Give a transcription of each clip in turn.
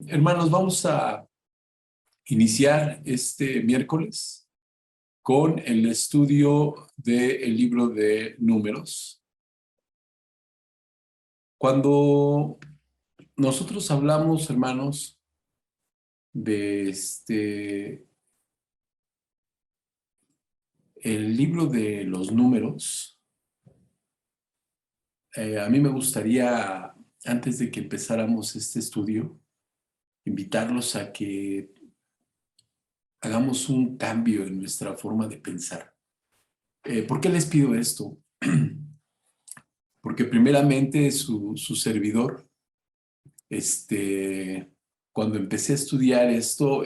Hermanos, vamos a iniciar este miércoles con el estudio del libro de Números. Cuando nosotros hablamos, hermanos, de el libro de los Números, a mí me gustaría, antes de que empezáramos este estudio, invitarlos a que hagamos un cambio en nuestra forma de pensar. ¿Por qué les pido esto? Porque primeramente su servidor, cuando empecé a estudiar esto,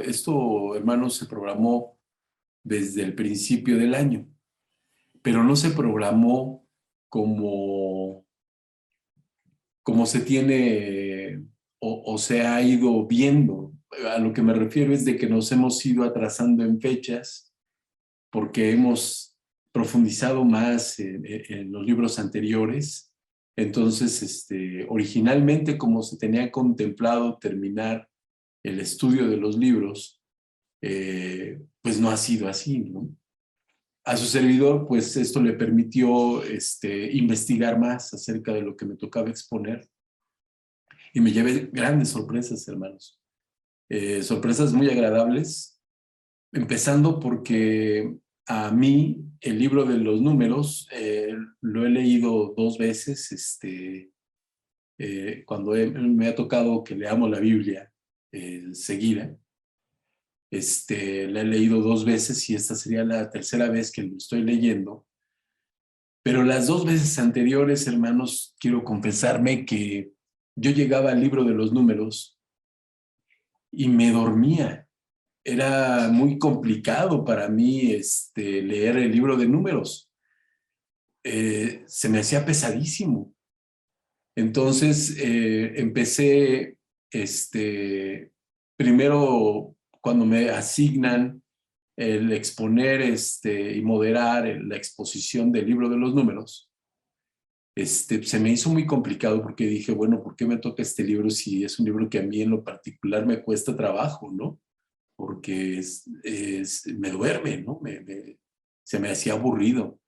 hermanos, se programó desde el principio del año, pero no se programó como, como se tiene o se ha ido viendo. A lo que me refiero es de que nos hemos ido atrasando en fechas porque hemos profundizado más en los libros anteriores. Entonces, originalmente, como se tenía contemplado terminar el estudio de los libros, pues no ha sido así, ¿no? A su servidor, pues esto le permitió investigar más acerca de lo que me tocaba exponer y me llevé grandes sorpresas, hermanos. Sorpresas muy agradables, empezando porque a mí el libro de los Números lo he leído dos veces, cuando me ha tocado que leamos la Biblia seguida. La he leído dos veces y esta sería la tercera vez que lo estoy leyendo. Pero las dos veces anteriores, hermanos, quiero confesarme que yo llegaba al libro de los Números y me dormía. Era muy complicado para mí leer el libro de Números. Se me hacía pesadísimo. Entonces empecé, primero cuando me asignan el exponer y moderar la exposición del libro de los Números, se me hizo muy complicado porque dije, bueno, ¿por qué me toca este libro si es un libro que a mí en lo particular me cuesta trabajo, ¿no? Porque me duerme, ¿no? Se me hacía aburrido.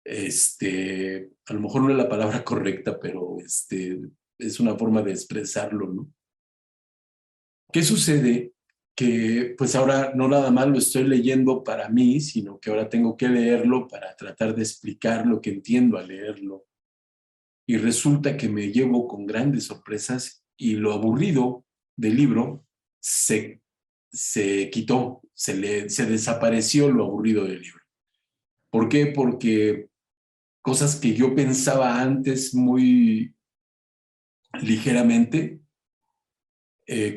A lo mejor no es la palabra correcta, pero es una forma de expresarlo, ¿no? ¿Qué sucede? Que pues ahora no nada más lo estoy leyendo para mí, sino que ahora tengo que leerlo para tratar de explicar lo que entiendo al leerlo. Y resulta que me llevo con grandes sorpresas y lo aburrido del libro se quitó, se desapareció lo aburrido del libro. ¿Por qué? Porque cosas que yo pensaba antes muy ligeramente,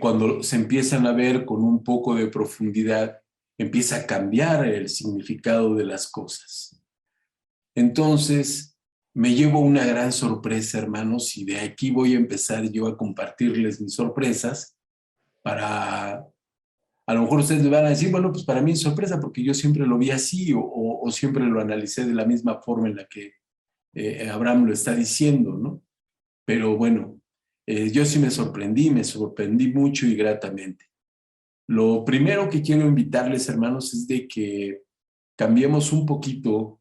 cuando se empiezan a ver con un poco de profundidad, empieza a cambiar el significado de las cosas. Entonces, me llevo una gran sorpresa, hermanos, y de aquí voy a empezar yo a compartirles mis sorpresas para, a lo mejor ustedes me van a decir, bueno, pues para mí es sorpresa porque yo siempre lo vi así o siempre lo analicé de la misma forma en la que Abraham lo está diciendo, ¿no? Pero bueno, yo sí me sorprendí mucho y gratamente. Lo primero que quiero invitarles, hermanos, es de que cambiemos un poquito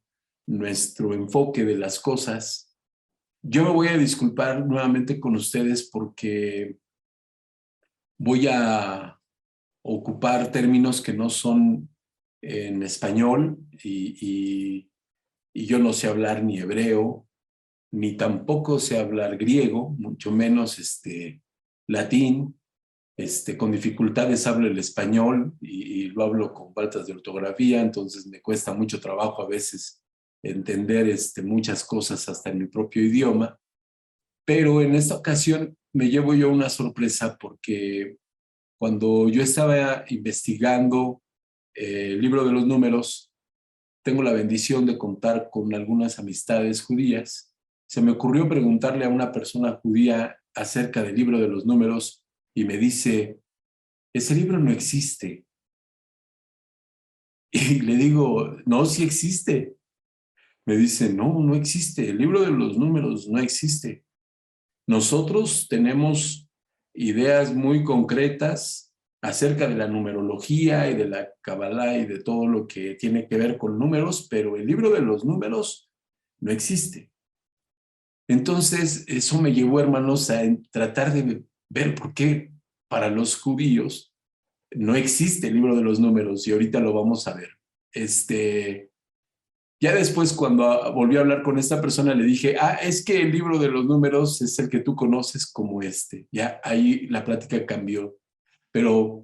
nuestro enfoque de las cosas. Yo me voy a disculpar nuevamente con ustedes porque voy a ocupar términos que no son en español y yo no sé hablar ni hebreo, ni tampoco sé hablar griego, mucho menos latín. Con dificultades hablo el español y lo hablo con faltas de ortografía, entonces me cuesta mucho trabajo a veces entender muchas cosas hasta en mi propio idioma. Pero en esta ocasión me llevo yo una sorpresa porque cuando yo estaba investigando el libro de los Números, tengo la bendición de contar con algunas amistades judías. Se me ocurrió preguntarle a una persona judía acerca del libro de los Números y me dice, ese libro no existe. Y le digo, no, sí existe. Me dice, no, no existe. El libro de los Números no existe. Nosotros tenemos ideas muy concretas acerca de la numerología y de la Kabbalah y de todo lo que tiene que ver con números, pero el libro de los números no existe. Entonces, eso me llevó, hermanos, a tratar de ver por qué para los judíos no existe el libro de los números, y ahorita lo vamos a ver. Ya después, cuando volví a hablar con esta persona, le dije, es que el libro de los números es el que tú conoces como este. Ya ahí la plática cambió. Pero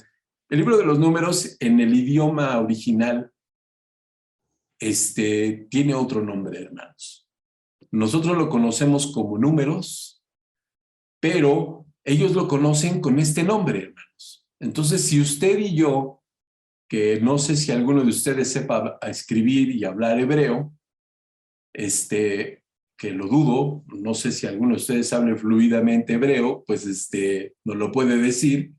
el libro de los números en el idioma original tiene otro nombre, hermanos. Nosotros lo conocemos como números, pero ellos lo conocen con este nombre, hermanos. Entonces, si usted y yo, que no sé si alguno de ustedes sepa escribir y hablar hebreo, que lo dudo, no sé si alguno de ustedes hable fluidamente hebreo, pues nos lo puede decir.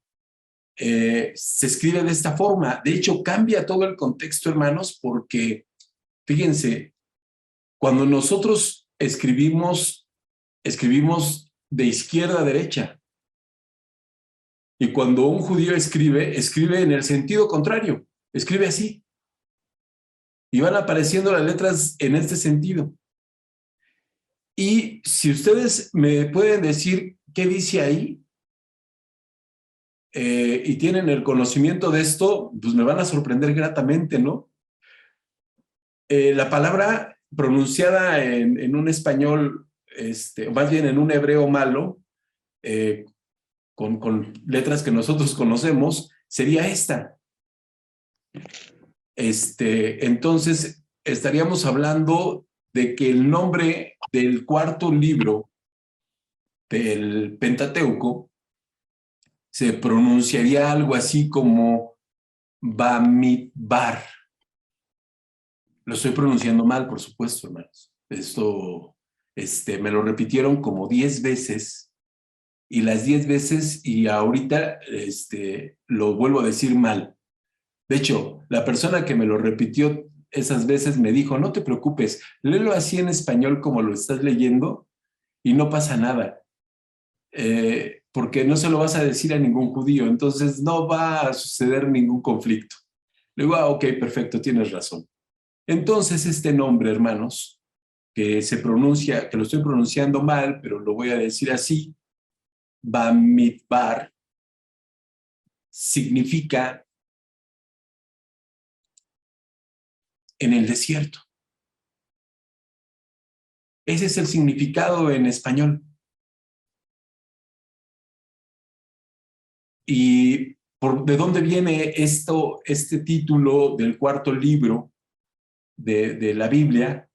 Se escribe de esta forma. De hecho, cambia todo el contexto, hermanos, porque, fíjense, cuando nosotros escribimos de izquierda a derecha. Y cuando un judío escribe en el sentido contrario, escribe así. Y van apareciendo las letras en este sentido. Y si ustedes me pueden decir qué dice ahí, y tienen el conocimiento de esto, pues me van a sorprender gratamente, ¿no? La palabra pronunciada en un español, más bien en un hebreo malo, con letras que nosotros conocemos, sería esta. Entonces, estaríamos hablando de que el nombre del cuarto libro del Pentateuco se pronunciaría algo así como Bamidbar. Lo estoy pronunciando mal, por supuesto, hermanos. Esto, me lo repitieron como 10 veces, y las 10 veces, y ahorita, lo vuelvo a decir mal. De hecho, la persona que me lo repitió esas veces me dijo, no te preocupes, léelo así en español como lo estás leyendo y no pasa nada, porque no se lo vas a decir a ningún judío, entonces no va a suceder ningún conflicto. Le digo, ok, perfecto, tienes razón. Entonces este nombre, hermanos, que se pronuncia, que lo estoy pronunciando mal, pero lo voy a decir así, Bamidbar, significa en el desierto. Ese es el significado en español. ¿Y de dónde viene este título del cuarto libro de la Biblia?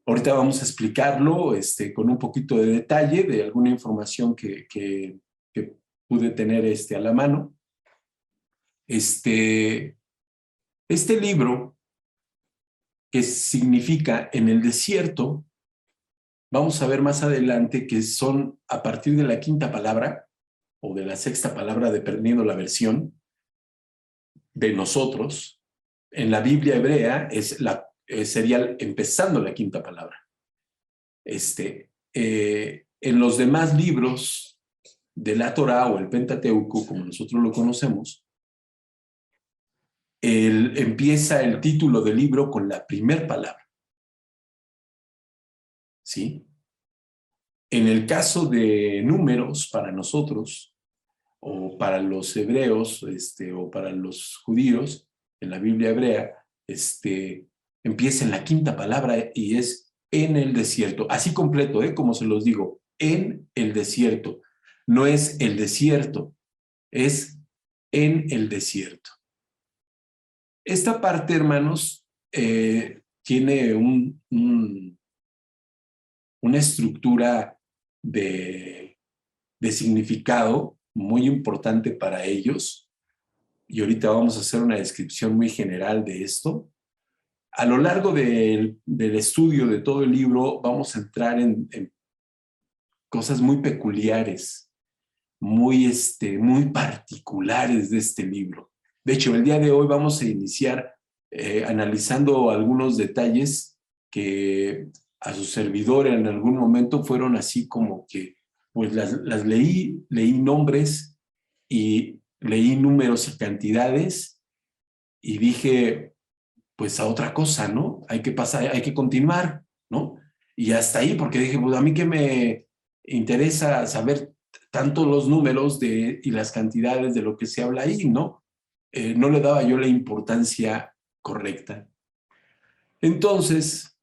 Ahorita vamos a explicarlo con un poquito de detalle de alguna información que pude tener a la mano. Este libro, que significa en el desierto, vamos a ver más adelante que son a partir de la quinta palabra o de la sexta palabra, dependiendo la versión de nosotros. En la Biblia hebrea sería empezando la quinta palabra. En los demás libros de la Torá o el Pentateuco, como nosotros lo conocemos, empieza el título del libro con la primera palabra. ¿Sí? En el caso de números, para nosotros, o para los hebreos, o para los judíos, en la Biblia hebrea, empieza en la quinta palabra y es en el desierto. Así completo, como se los digo, en el desierto. No es el desierto, es en el desierto. Esta parte, hermanos, tiene una estructura de significado muy importante para ellos, y ahorita vamos a hacer una descripción muy general de esto. A lo largo del estudio de todo el libro vamos a entrar en cosas muy peculiares, muy particulares de este libro. De hecho, el día de hoy vamos a iniciar analizando algunos detalles que a su servidor en algún momento fueron así como que pues las leí nombres y leí números y cantidades y dije, pues a otra cosa, ¿no? Hay que pasar, hay que continuar, ¿no? Y hasta ahí, porque dije, pues a mí que me interesa saber tanto los números y las cantidades de lo que se habla ahí, ¿no? No le daba yo la importancia correcta. Entonces,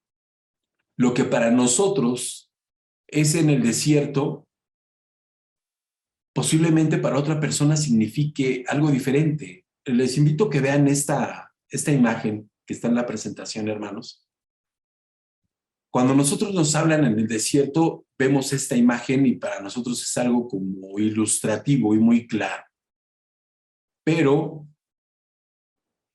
lo que para nosotros es en el desierto, posiblemente para otra persona signifique algo diferente. Les invito a que vean esta imagen que está en la presentación, hermanos. Cuando nosotros nos hablan en el desierto, vemos esta imagen y para nosotros es algo como ilustrativo y muy claro. Pero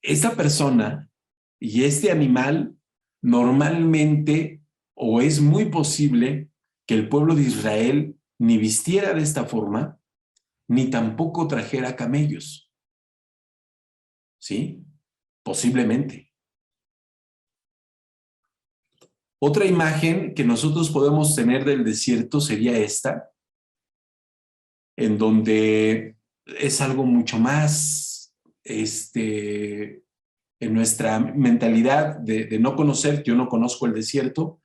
esta persona y este animal normalmente, o es muy posible, que el pueblo de Israel ni vistiera de esta forma, ni tampoco trajera camellos. ¿Sí? Posiblemente. Otra imagen que nosotros podemos tener del desierto sería esta, en donde es algo mucho más, en nuestra mentalidad de no conocer. Yo no conozco el desierto.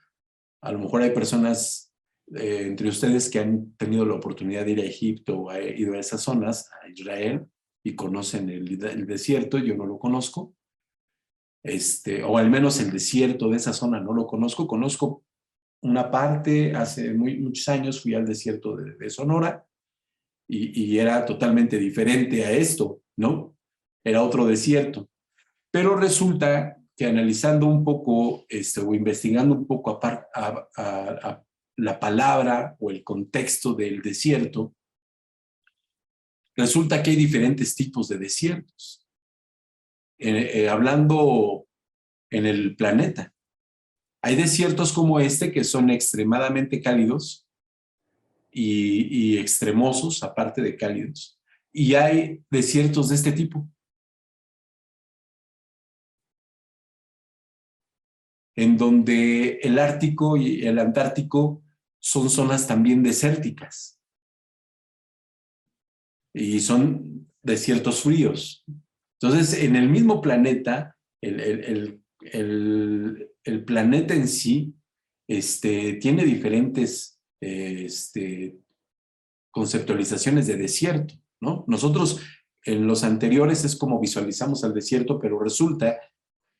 A lo mejor hay personas entre ustedes que han tenido la oportunidad de ir a Egipto o han ido a esas zonas, a Israel, y conocen el desierto. Yo no lo conozco. O al menos el desierto de esa zona no lo conozco. Conozco una parte, hace muchos años fui al desierto de Sonora y era totalmente diferente a esto, ¿no? Era otro desierto. Pero resulta que analizando un poco o investigando un poco a la palabra o el contexto del desierto, resulta que hay diferentes tipos de desiertos. Hablando en el planeta, hay desiertos como este que son extremadamente cálidos y extremosos, aparte de cálidos. Y hay desiertos de este tipo, en donde el Ártico y el Antártico son zonas también desérticas y son desiertos fríos. Entonces, en el mismo planeta, el planeta en sí tiene diferentes conceptualizaciones de desierto, ¿no? Nosotros en los anteriores es como visualizamos al desierto, pero resulta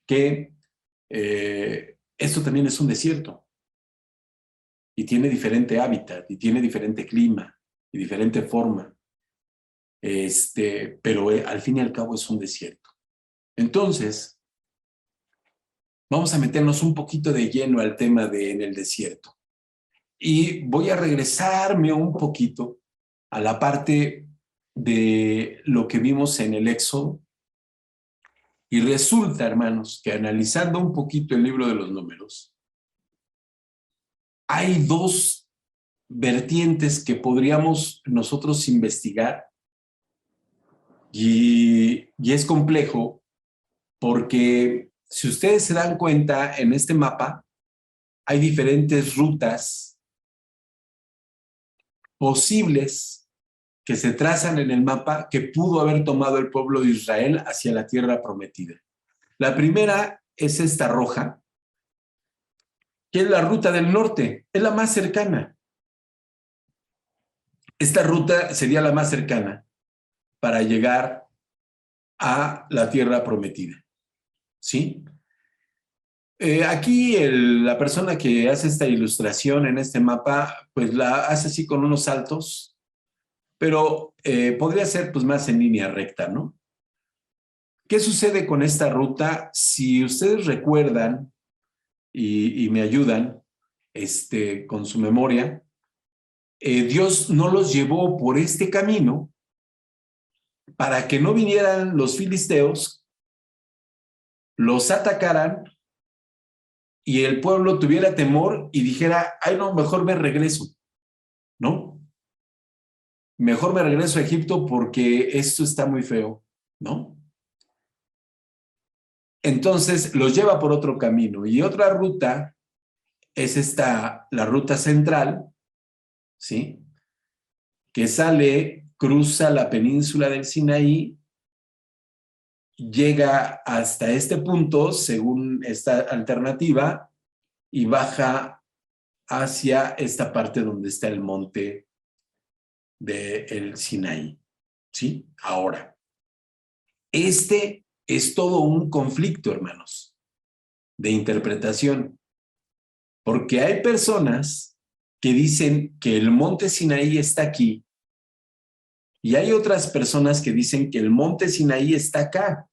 que esto también es un desierto y tiene diferente hábitat y tiene diferente clima y diferente forma, pero al fin y al cabo es un desierto. Entonces, vamos a meternos un poquito de lleno al tema en el desierto. Y voy a regresarme un poquito a la parte de lo que vimos en el Éxodo. Y resulta, hermanos, que analizando un poquito el libro de los Números, hay dos vertientes que podríamos nosotros investigar y es complejo porque si ustedes se dan cuenta en este mapa, hay diferentes rutas posibles que se trazan en el mapa que pudo haber tomado el pueblo de Israel hacia la tierra prometida. La primera es esta roja, que es la ruta del norte, es la más cercana. Esta ruta sería la más cercana para llegar a la tierra prometida, ¿sí? Aquí la persona que hace esta ilustración en este mapa, pues la hace así con unos saltos, pero podría ser pues más en línea recta, ¿no? ¿Qué sucede con esta ruta? Si ustedes recuerdan y me ayudan con su memoria, Dios no los llevó por este camino para que no vinieran los filisteos, los atacaran y el pueblo tuviera temor y dijera, ay no, mejor me regreso, ¿no? Mejor me regreso a Egipto porque esto está muy feo, ¿no? Entonces los lleva por otro camino y otra ruta es la ruta central, ¿sí? que sale, cruza la península del Sinaí, llega hasta este punto, según esta alternativa, y baja hacia esta parte donde está el monte del Sinaí. ¿Sí? Ahora, este es todo un conflicto, hermanos, de interpretación, porque hay personas que dicen que el monte Sinaí está aquí y hay otras personas que dicen que el monte Sinaí está acá.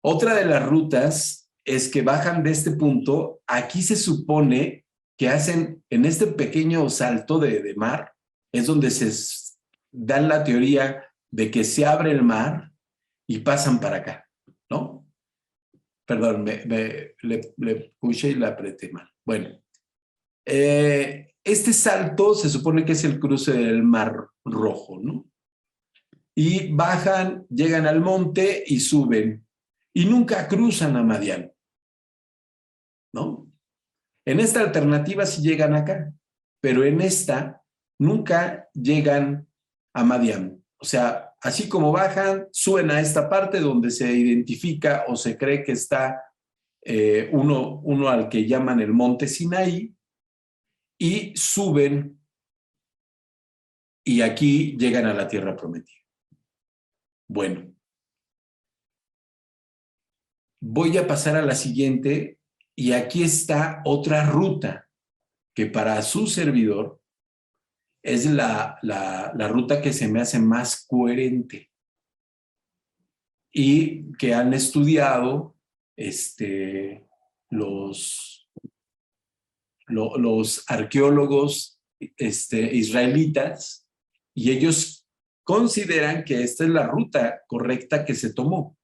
Otra de las rutas es que bajan de este punto. Aquí se supone que hacen, en este pequeño salto de mar, es donde se da la teoría de que se abre el mar y pasan para acá, ¿no? Perdón, le puse y la apreté mal. Bueno, este salto se supone que es el cruce del Mar Rojo, ¿no? Y bajan, llegan al monte y suben. Y nunca cruzan a Madián, ¿no? En esta alternativa sí llegan acá, pero en esta nunca llegan a Madián. O sea, así como bajan, suben a esta parte donde se identifica o se cree que está uno al que llaman el monte Sinaí, y suben y aquí llegan a la tierra prometida. Bueno, voy a pasar a la siguiente y aquí está otra ruta que para su servidor es la ruta que se me hace más coherente y que han estudiado los arqueólogos israelitas, y ellos consideran que esta es la ruta correcta que se tomó.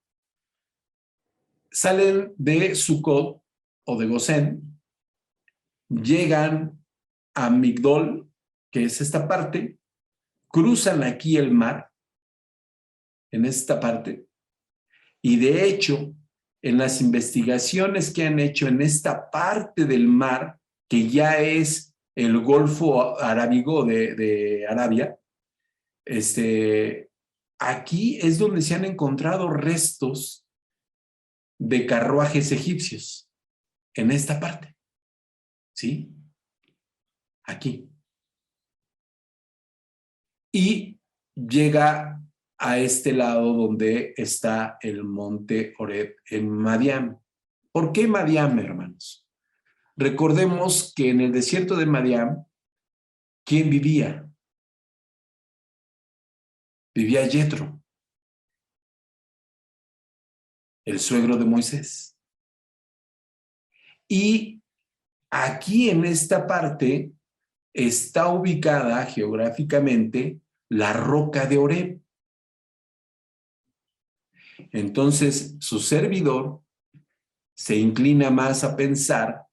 Salen de Sucot o de Gosén, llegan a Migdol, que es esta parte, cruzan aquí el mar, en esta parte, y de hecho, en las investigaciones que han hecho en esta parte del mar, que ya es el Golfo Arábigo de Arabia, aquí es donde se han encontrado restos de carruajes egipcios, en esta parte, ¿sí? Aquí. Y llega a este lado donde está el monte Horeb en Madián. ¿Por qué Madián, hermanos? Recordemos que en el desierto de Madián, ¿quién vivía? Vivía Yetro, el suegro de Moisés. Y aquí en esta parte está ubicada geográficamente la roca de Horeb. Entonces, su servidor se inclina más a pensar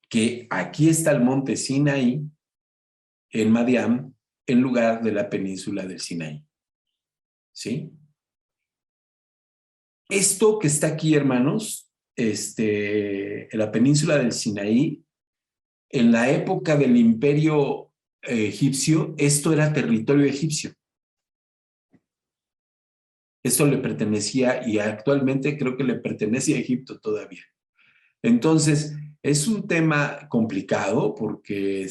que aquí está el monte Sinaí, en Madián, en lugar de la península del Sinaí. ¿Sí? Esto que está aquí, hermanos, en la península del Sinaí, en la época del imperio egipcio, esto era territorio egipcio. Esto le pertenecía y actualmente creo que le pertenece a Egipto todavía. Entonces, es un tema complicado porque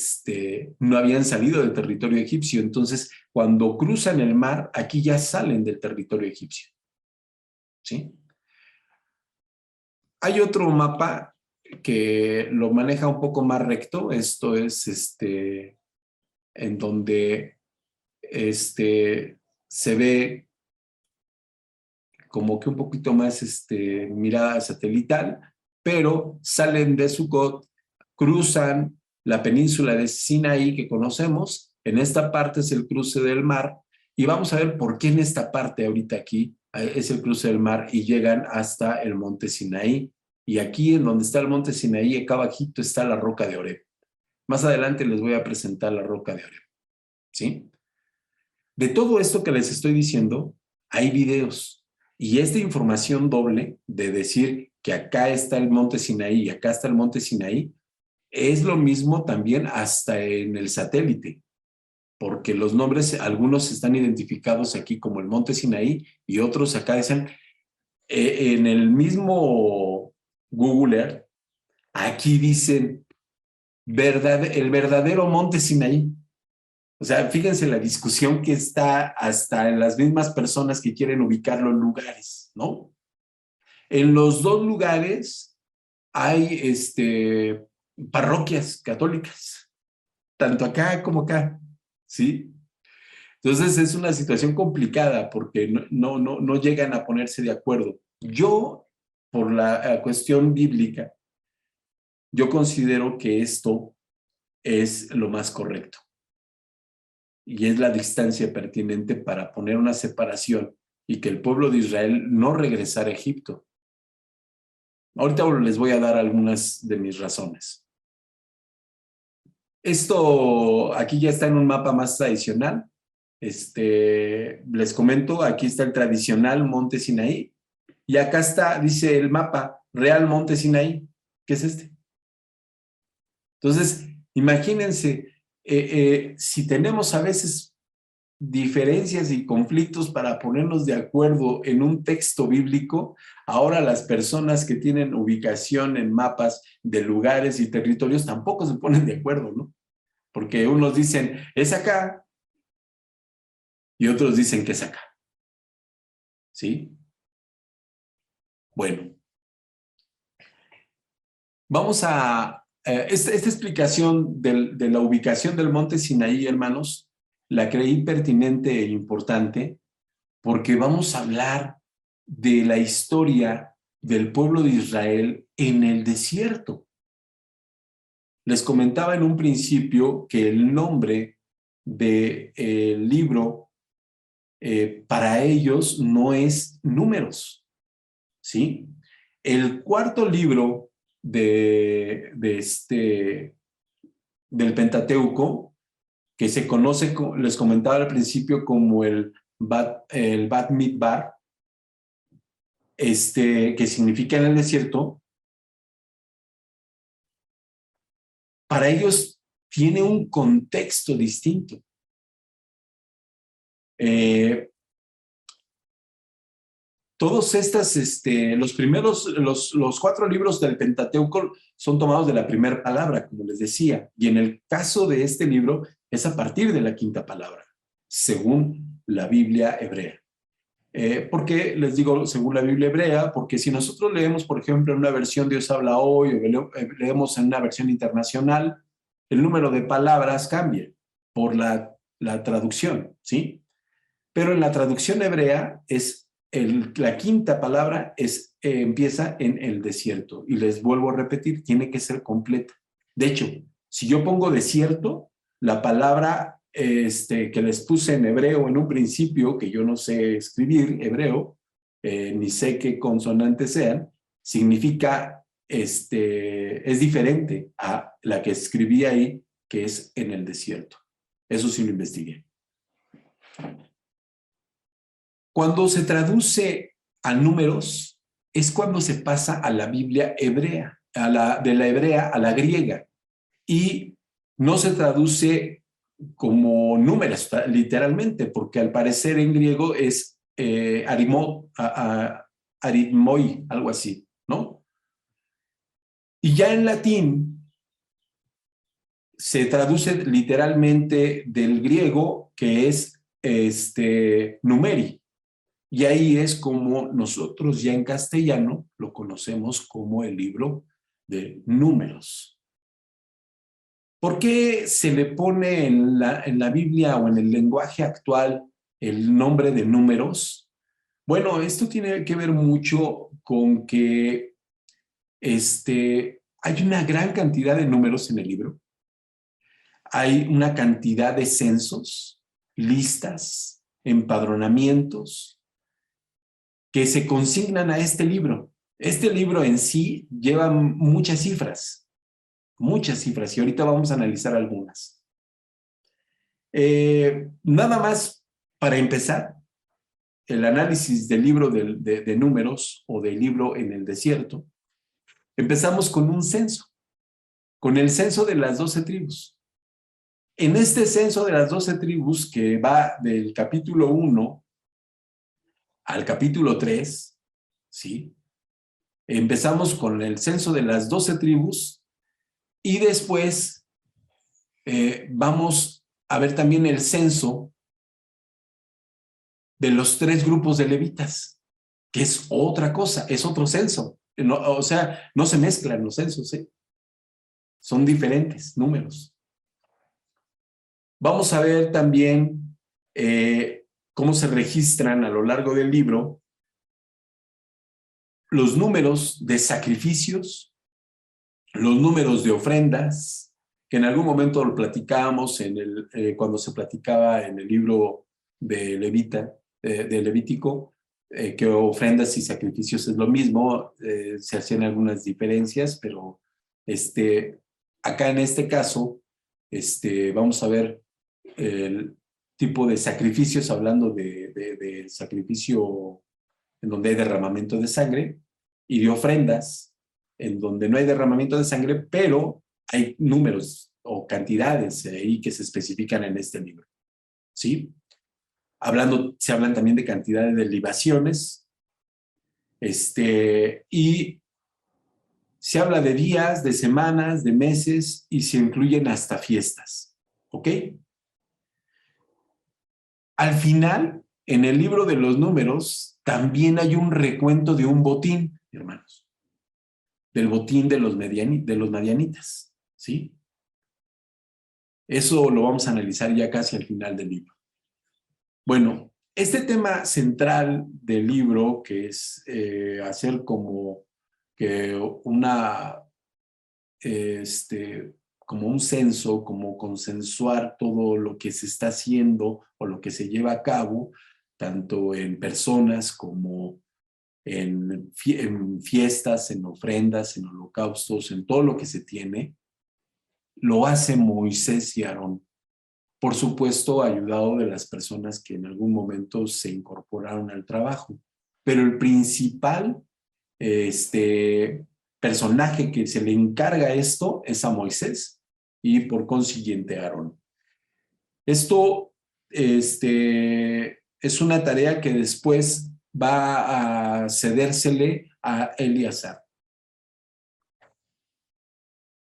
no habían salido del territorio egipcio. Entonces, cuando cruzan el mar, aquí ya salen del territorio egipcio. ¿Sí? Hay otro mapa que lo maneja un poco más recto. Esto es en donde se ve como que un poquito más mirada satelital, pero salen de Sucot, cruzan la península de Sinaí que conocemos. En esta parte es el cruce del mar, y vamos a ver por qué en esta parte ahorita aquí es el cruce del mar y llegan hasta el monte Sinaí. Y aquí en donde está el monte Sinaí, acá abajito está la roca de Horeb. Más adelante les voy a presentar la roca de Horeb. ¿Sí? De todo esto que les estoy diciendo, hay videos. Y esta información doble de decir que acá está el monte Sinaí y acá está el monte Sinaí, Es lo mismo también hasta en el satélite, porque los nombres, algunos están identificados aquí como el Monte Sinaí y otros acá dicen, en el mismo Google Earth, aquí dicen el verdadero Monte Sinaí. O sea, fíjense la discusión que está hasta en las mismas personas que quieren ubicarlo en lugares, ¿no? En los dos lugares hay parroquias católicas, tanto acá como acá, ¿sí? Entonces es una situación complicada porque no llegan a ponerse de acuerdo. Yo, por la cuestión bíblica, yo considero que esto es lo más correcto y es la distancia pertinente para poner una separación y que el pueblo de Israel no regresara a Egipto. Ahorita les voy a dar algunas de mis razones. Esto aquí ya está en un mapa más tradicional. Les comento, aquí está el tradicional Monte Sinaí y acá está, dice el mapa, Real Monte Sinaí, que es este. Entonces, imagínense, si tenemos a veces diferencias y conflictos para ponernos de acuerdo en un texto bíblico, ahora las personas que tienen ubicación en mapas de lugares y territorios tampoco se ponen de acuerdo, ¿no? Porque unos dicen, es acá, y otros dicen que es acá, ¿sí? Bueno, vamos a... esta explicación de la ubicación del monte Sinaí, hermanos, la creí pertinente e importante porque vamos a hablar de la historia del pueblo de Israel en el desierto. Les comentaba en un principio que el nombre del libro para ellos no es Números, ¿sí? El cuarto libro del Pentateuco, que se conoce, les comentaba al principio, como el Bat Midbar, que significa en el desierto, para ellos tiene un contexto distinto. Todos estas, los 4 libros del Pentateuco son tomados de la primera palabra, como les decía, y en el caso de este libro es a partir de la quinta palabra, según la Biblia hebrea. ¿Por qué les digo según la Biblia hebrea? Porque si nosotros leemos, por ejemplo, en una versión Dios habla hoy o leemos en una versión internacional, el número de palabras cambia por la traducción, ¿sí? Pero en la traducción hebrea la quinta palabra empieza en el desierto. Y les vuelvo a repetir, tiene que ser completa. De hecho, si yo pongo desierto, la palabra que les puse en hebreo en un principio, que yo no sé escribir hebreo, ni sé qué consonantes sean, significa, es diferente a la que escribí ahí, que es en el desierto. Eso sí lo investigué. Cuando se traduce a números, es cuando se pasa a la Biblia hebrea, de la hebrea a la griega, y no se traduce como números, literalmente, porque al parecer en griego es aritmoi, algo así, ¿no? Y ya en latín se traduce literalmente del griego, que es numeri. Y ahí es como nosotros ya en castellano lo conocemos como el libro de Números. ¿Por qué se le pone en la Biblia o en el lenguaje actual el nombre de Números? Bueno, esto tiene que ver mucho con que hay una gran cantidad de números en el libro. Hay una cantidad de censos, listas, empadronamientos, que se consignan a este libro. Este libro en sí lleva muchas cifras, y ahorita vamos a analizar algunas. Nada más para empezar, el análisis del libro de números o del libro en el desierto, empezamos con un censo. con el censo de las 12 tribus. En este censo de las 12 tribus, que va del capítulo 1 al capítulo 3, ¿sí? Empezamos con el censo de las 12 tribus y después vamos a ver también el censo de los 3 grupos de levitas, que es otra cosa, es otro censo. No, o sea, no se mezclan los censos, ¿eh? Son diferentes números. Vamos a ver también cómo se registran a lo largo del libro los números de sacrificios, los números de ofrendas, que en algún momento lo platicábamos cuando se platicaba en el libro de Levítico, que ofrendas y sacrificios es lo mismo, se hacían algunas diferencias, pero acá en este caso vamos a ver el tipo de sacrificios, hablando de sacrificio en donde hay derramamiento de sangre, y de ofrendas en donde no hay derramamiento de sangre, pero hay números o cantidades ahí que se especifican en este libro, ¿sí? Se hablan también de cantidades de libaciones, y se habla de días, de semanas, de meses, y se incluyen hasta fiestas, ¿ok? Al final, en el libro de los números, también hay un recuento de un botín, hermanos, del botín de los madianitas, ¿sí? Eso lo vamos a analizar ya casi al final del libro. Bueno, este tema central del libro, que es hacer como que como un censo, como consensuar todo lo que se está haciendo o lo que se lleva a cabo, tanto en personas como en fiestas, en ofrendas, en holocaustos, en todo lo que se tiene, lo hace Moisés y Aarón. Por supuesto, ayudado de las personas que en algún momento se incorporaron al trabajo. Pero el principal personaje que se le encarga esto es a Moisés y por consiguiente a Aarón. Esto es una tarea que después va a cedérsele a Eleazar.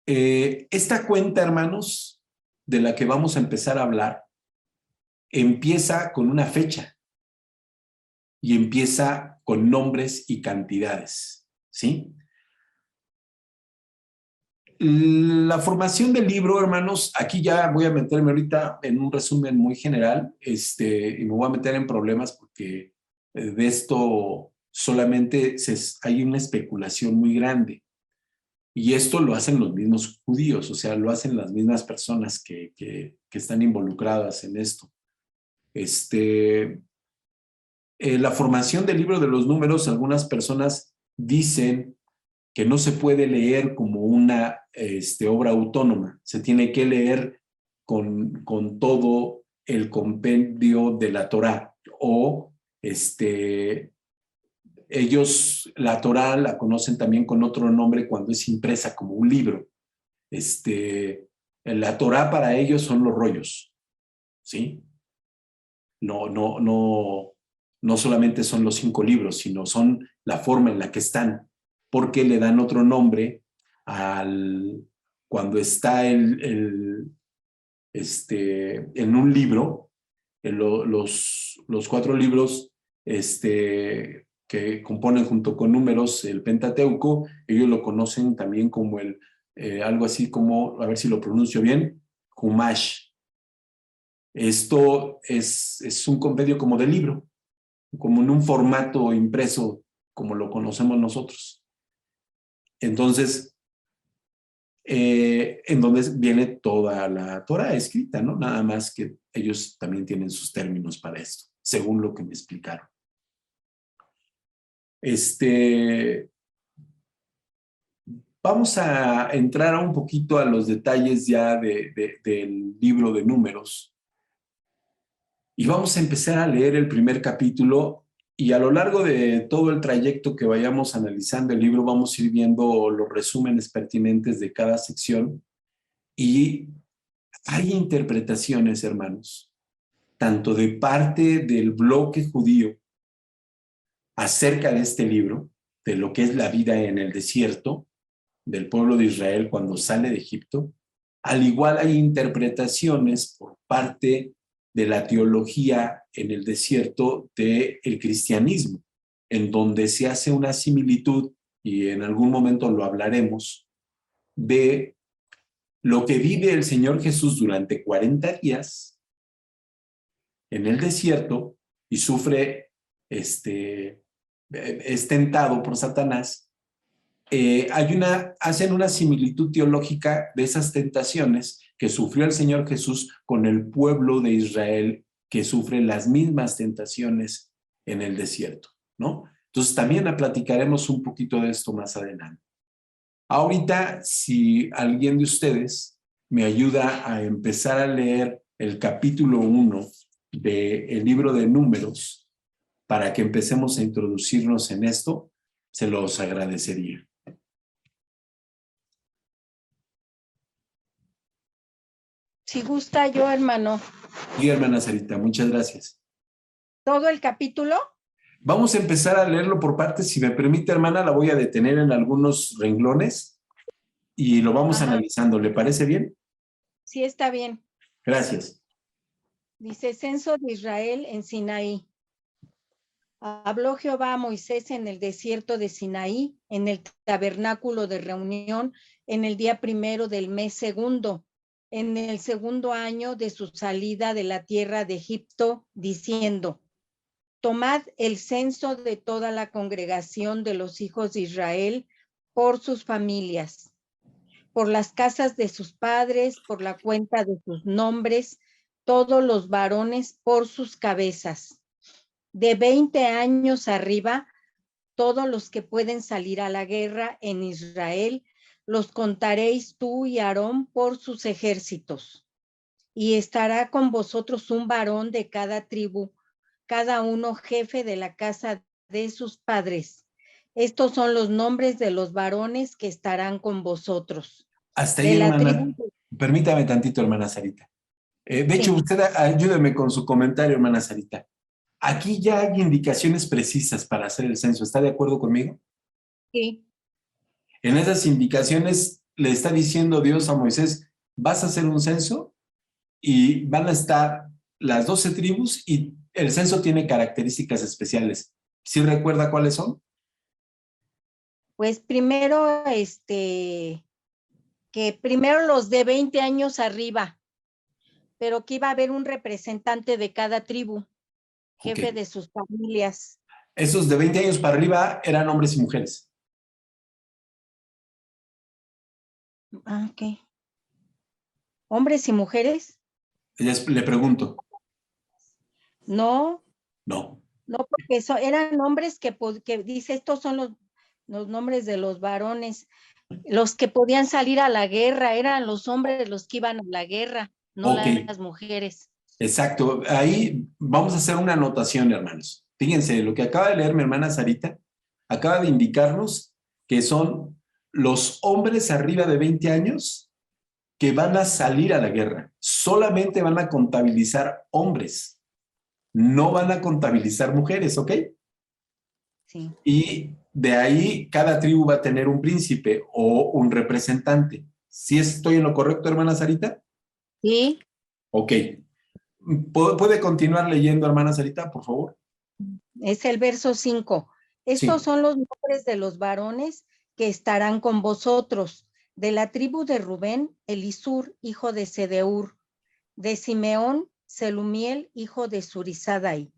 Esta cuenta, hermanos, de la que vamos a empezar a hablar, empieza con una fecha y empieza con nombres y cantidades, ¿sí? La formación del libro, hermanos, aquí ya voy a meterme ahorita en un resumen muy general, y me voy a meter en problemas porque de esto solamente hay una especulación muy grande. Y esto lo hacen los mismos judíos, o sea, lo hacen las mismas personas que están involucradas en esto. La formación del libro de los números, algunas personas dicen que no se puede leer como una obra autónoma, se tiene que leer con todo el compendio de la Torá, o ellos la Torá la conocen también con otro nombre cuando es impresa como un libro. La Torá para ellos son los rollos, ¿sí? No solamente son los 5 libros, sino son la forma en la que están, porque le dan otro nombre cuando está en un libro, los 4 libros que componen junto con números el Pentateuco, ellos lo conocen también como algo así como, a ver si lo pronuncio bien, Humash. Esto es un compendio como de libro, como en un formato impreso como lo conocemos nosotros. Entonces, en donde viene toda la Torá escrita, ¿no? Nada más que ellos también tienen sus términos para esto, según lo que me explicaron. Vamos a entrar un poquito a los detalles ya del libro de Números. Y vamos a empezar a leer el primer capítulo Y a lo largo de todo el trayecto que vayamos analizando el libro, vamos a ir viendo los resúmenes pertinentes de cada sección. Y hay interpretaciones, hermanos, tanto de parte del bloque judío acerca de este libro, de lo que es la vida en el desierto del pueblo de Israel cuando sale de Egipto. Al igual hay interpretaciones por parte de la teología en el desierto del cristianismo, en donde se hace una similitud, y en algún momento lo hablaremos, de lo que vive el Señor Jesús durante 40 días en el desierto y sufre, es tentado por Satanás. Hacen una similitud teológica de esas tentaciones que sufrió el Señor Jesús con el pueblo de Israel que sufre las mismas tentaciones en el desierto, ¿no? Entonces también platicaremos un poquito de esto más adelante. Ahorita, si alguien de ustedes me ayuda a empezar a leer el capítulo 1 del libro de Números para que empecemos a introducirnos en esto, se los agradecería. Si gusta yo, hermano. Sí, hermana Sarita, muchas gracias. ¿Todo el capítulo? Vamos a empezar a leerlo por partes. Si me permite, hermana, la voy a detener en algunos renglones y lo vamos analizando. ¿Le parece bien? Sí, está bien. Gracias. Dice, censo de Israel en Sinaí. Habló Jehová a Moisés en el desierto de Sinaí, en el tabernáculo de reunión, en el día primero del mes segundo, en el segundo año de su salida de la tierra de Egipto, diciendo, tomad el censo de toda la congregación de los hijos de Israel por sus familias, por las casas de sus padres, por la cuenta de sus nombres, todos los varones por sus cabezas. De 20 años arriba, todos los que pueden salir a la guerra en Israel, los contaréis tú y Aarón por sus ejércitos. Y estará con vosotros un varón de cada tribu, cada uno jefe de la casa de sus padres. Estos son los nombres de los varones que estarán con vosotros. Hasta De ahí, la hermana. tribu. Permítame tantito, hermana Sarita. De hecho, Sí. usted ayúdeme con su comentario, hermana Sarita. Aquí ya hay indicaciones precisas para hacer el censo. ¿Está de acuerdo conmigo? Sí. En esas indicaciones le está diciendo Dios a Moisés, vas a hacer un censo y van a estar las 12 tribus y el censo tiene características especiales. ¿Sí recuerda cuáles son? Pues primero, que primero los de 20 años arriba, pero que iba a haber un representante de cada tribu, jefe Okay. de sus familias. Esos de 20 años para arriba eran hombres y mujeres. Ok. ¿Hombres y mujeres? Le pregunto. No, No. no, porque eran hombres que dice, estos son los nombres de los varones, los que podían salir a la guerra, eran los hombres los que iban a la guerra, no Ok, las mujeres. exacto. Ahí vamos a hacer una anotación, hermanos. Fíjense, lo que acaba de leer mi hermana Sarita, acaba de indicarnos que son los hombres arriba de 20 años que van a salir a la guerra. Solamente van a contabilizar hombres, no van a contabilizar mujeres, ¿ok? Sí. Y de ahí cada tribu va a tener un príncipe o un representante. ¿Sí estoy en lo correcto, hermana Sarita? Sí. Ok. ¿Puede continuar leyendo, hermana Sarita, por favor? Es el verso 5. Estos Sí. son los nombres de los varones que estarán con vosotros. De la tribu de Rubén, Elisur, hijo de Sedeur. De Simeón, Selumiel, hijo de Surizadai.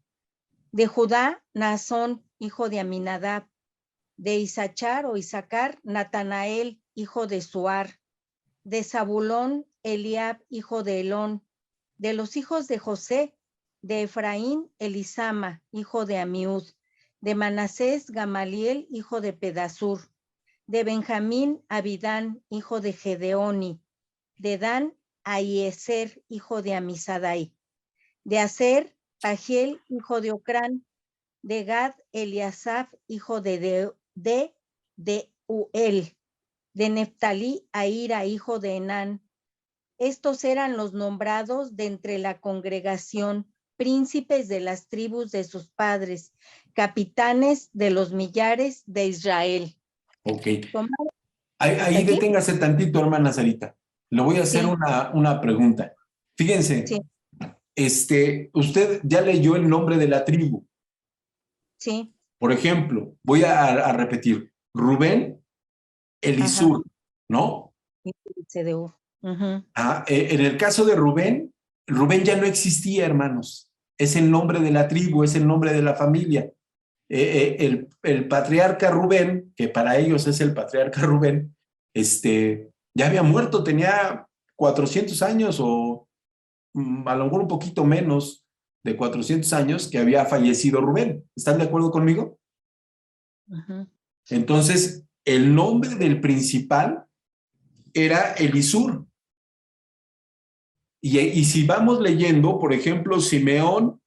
De Judá, Naasón, hijo de Aminadab. De Isachar o Isacar, Natanael, hijo de Suar. De Zabulón, Eliab, hijo de Elón. De los hijos de José, de Efraín, Elisama, hijo de Amiud. De Manasés, Gamaliel, hijo de Pedasur. De Benjamín, Abidán, hijo de Gedeoni. De Dan, Ahieser, hijo de Amisadai. De Aser, Pagiel, hijo de Ocrán. De Gad, Eliasaf, hijo de Deuel. De Neftalí, Ahira, hijo de Enán. Estos eran los nombrados de entre la congregación, príncipes de las tribus de sus padres, capitanes de los millares de Israel. Ok. Toma- Ahí ¿Aquí? deténgase tantito, hermana Sarita. Le voy a hacer Sí. una pregunta. Fíjense, Sí. usted ya leyó el nombre de la tribu. Sí. Por ejemplo, voy a repetir. Rubén, Elisur, ¿no? CDU. En el caso de Rubén, Rubén ya no existía, hermanos. Es el nombre de la tribu, es el nombre de la familia. El patriarca Rubén, que para ellos es el patriarca Rubén, ya había muerto, tenía 400 años o a lo mejor un poquito menos de 400 años que había fallecido Rubén. ¿Están de acuerdo conmigo? Entonces, el nombre del principal era Elisur. Y si vamos leyendo, por ejemplo, Simeón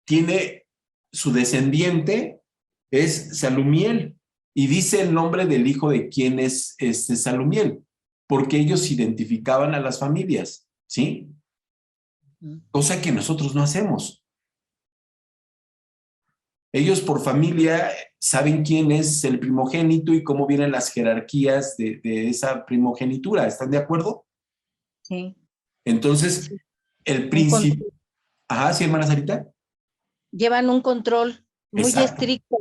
tiene su descendiente, es Salumiel, y dice el nombre del hijo de quién es Salumiel, porque ellos identificaban a las familias, ¿sí? Cosa que nosotros no hacemos. Ellos por familia saben quién es el primogénito y cómo vienen las jerarquías de esa primogenitura. ¿Están de acuerdo? Sí. Entonces, el príncipe... Ajá, sí, hermana Sarita. Llevan un control muy Exacto. estricto.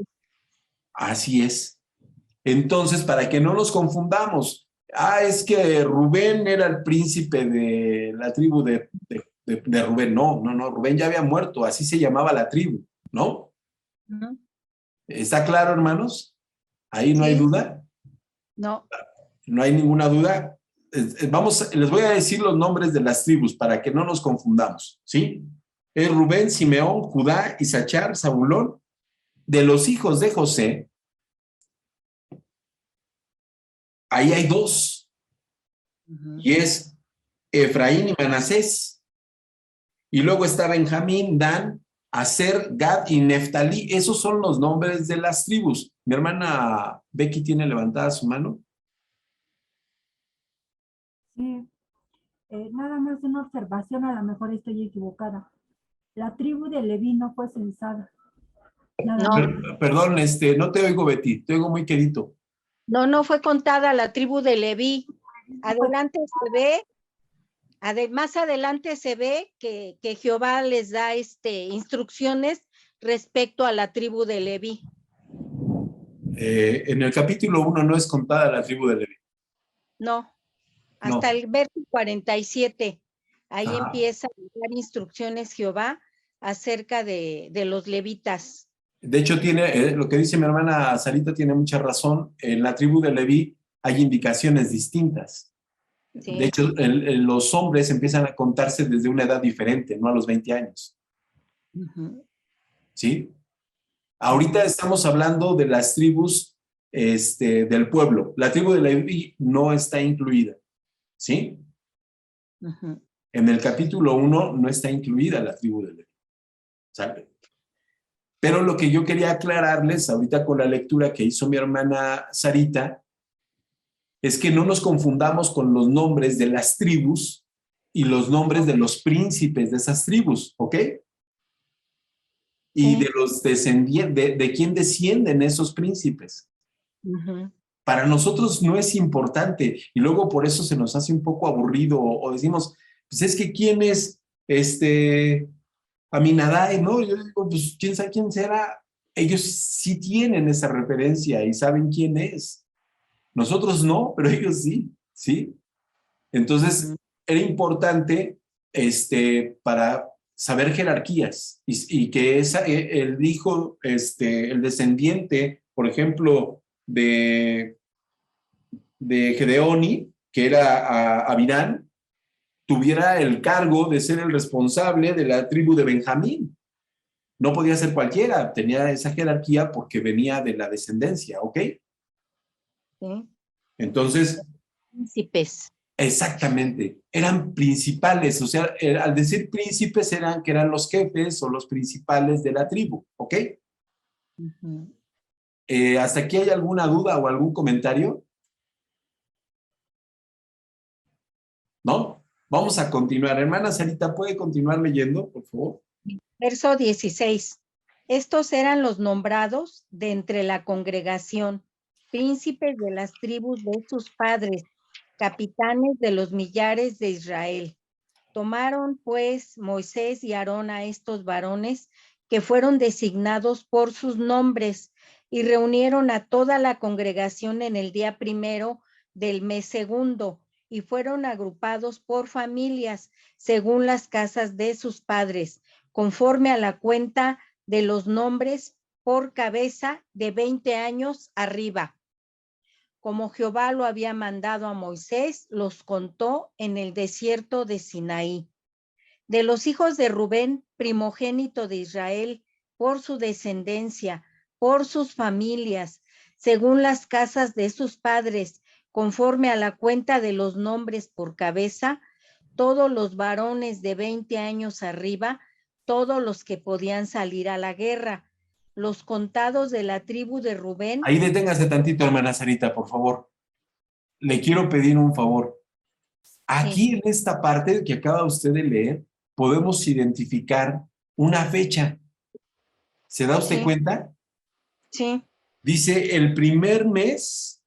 Así es. Entonces, para que no nos confundamos, es que Rubén era el príncipe de la tribu de Rubén. No, Rubén ya había muerto, así se llamaba la tribu, ¿no? ¿Está claro, hermanos? Ahí no hay duda. No. No hay ninguna duda. Les voy a decir los nombres de las tribus para que no nos confundamos, ¿sí? Es Rubén, Simeón, Judá, Isachar, Zabulón. De los hijos de José, ahí hay dos, y es Efraín y Manasés. Y luego está Benjamín, Dan, Aser, Gad y Neftalí. Esos son los nombres de las tribus. Mi hermana Becky tiene levantada su mano. Sí, nada más una observación, a lo mejor estoy equivocada. La tribu de Leví no fue censada. Perdón, no te oigo, Betty, te oigo muy quedito. No fue contada la tribu de Leví. Adelante se ve, más adelante se ve que Jehová les da instrucciones respecto a la tribu de Leví. En el capítulo 1 no es contada la tribu de Leví. No, hasta el verso 47. Ahí Ajá. empieza a dar instrucciones Jehová acerca de los levitas. De hecho, lo que dice mi hermana Sarita tiene mucha razón. En la tribu de Leví hay indicaciones distintas. Sí. De hecho, los hombres empiezan a contarse desde una edad diferente, no a los 20 años. ¿Sí? Ahorita estamos hablando de las tribus del pueblo. La tribu de Leví no está incluida. ¿Sí? En el capítulo 1 no está incluida la tribu de Leví. ¿Sabe? Pero lo que yo quería aclararles ahorita con la lectura que hizo mi hermana Sarita es que no nos confundamos con los nombres de las tribus y los nombres de los príncipes de esas tribus, ¿ok? Y de los descendientes, de quién descienden esos príncipes. Para nosotros no es importante y luego por eso se nos hace un poco aburrido o decimos, pues es que quién es Aminadai, ¿no? Yo digo, pues quién sabe quién será. Ellos sí tienen esa referencia y saben quién es. Nosotros no, pero ellos sí, ¿sí? Entonces, era importante para saber jerarquías y que el hijo, el descendiente, por ejemplo, de Gedeoni, que era Abirán, tuviera el cargo de ser el responsable de la tribu de Benjamín. No podía ser cualquiera, tenía esa jerarquía porque venía de la descendencia, ¿ok? Sí. Entonces... Príncipes. Exactamente, eran principales, o sea, al decir príncipes eran que eran los jefes o los principales de la tribu, ¿ok? Ujú. ¿Hasta aquí hay alguna duda o algún comentario? ¿No? Vamos a continuar. Hermana Sarita, ¿puede continuar leyendo, por favor? Verso 16. Estos eran los nombrados de entre la congregación, príncipes de las tribus de sus padres, capitanes de los millares de Israel. Tomaron pues Moisés y Aarón a estos varones que fueron designados por sus nombres y reunieron a toda la congregación en el día primero del mes segundo y fueron agrupados por familias según las casas de sus padres, conforme a la cuenta de los nombres por cabeza de 20 años arriba. Como Jehová lo había mandado a Moisés, los contó en el desierto de Sinaí. De los hijos de Rubén, primogénito de Israel, por su descendencia, por sus familias, según las casas de sus padres, conforme a la cuenta de los nombres por cabeza, todos los varones de 20 años arriba, todos los que podían salir a la guerra, los contados de la tribu de Rubén. Ahí deténgase tantito, hermana Sarita, por favor. Le quiero pedir un favor. Aquí Sí. en esta parte que acaba usted de leer, podemos identificar una fecha. ¿Se da usted Sí. cuenta? Sí. Dice el primer mes.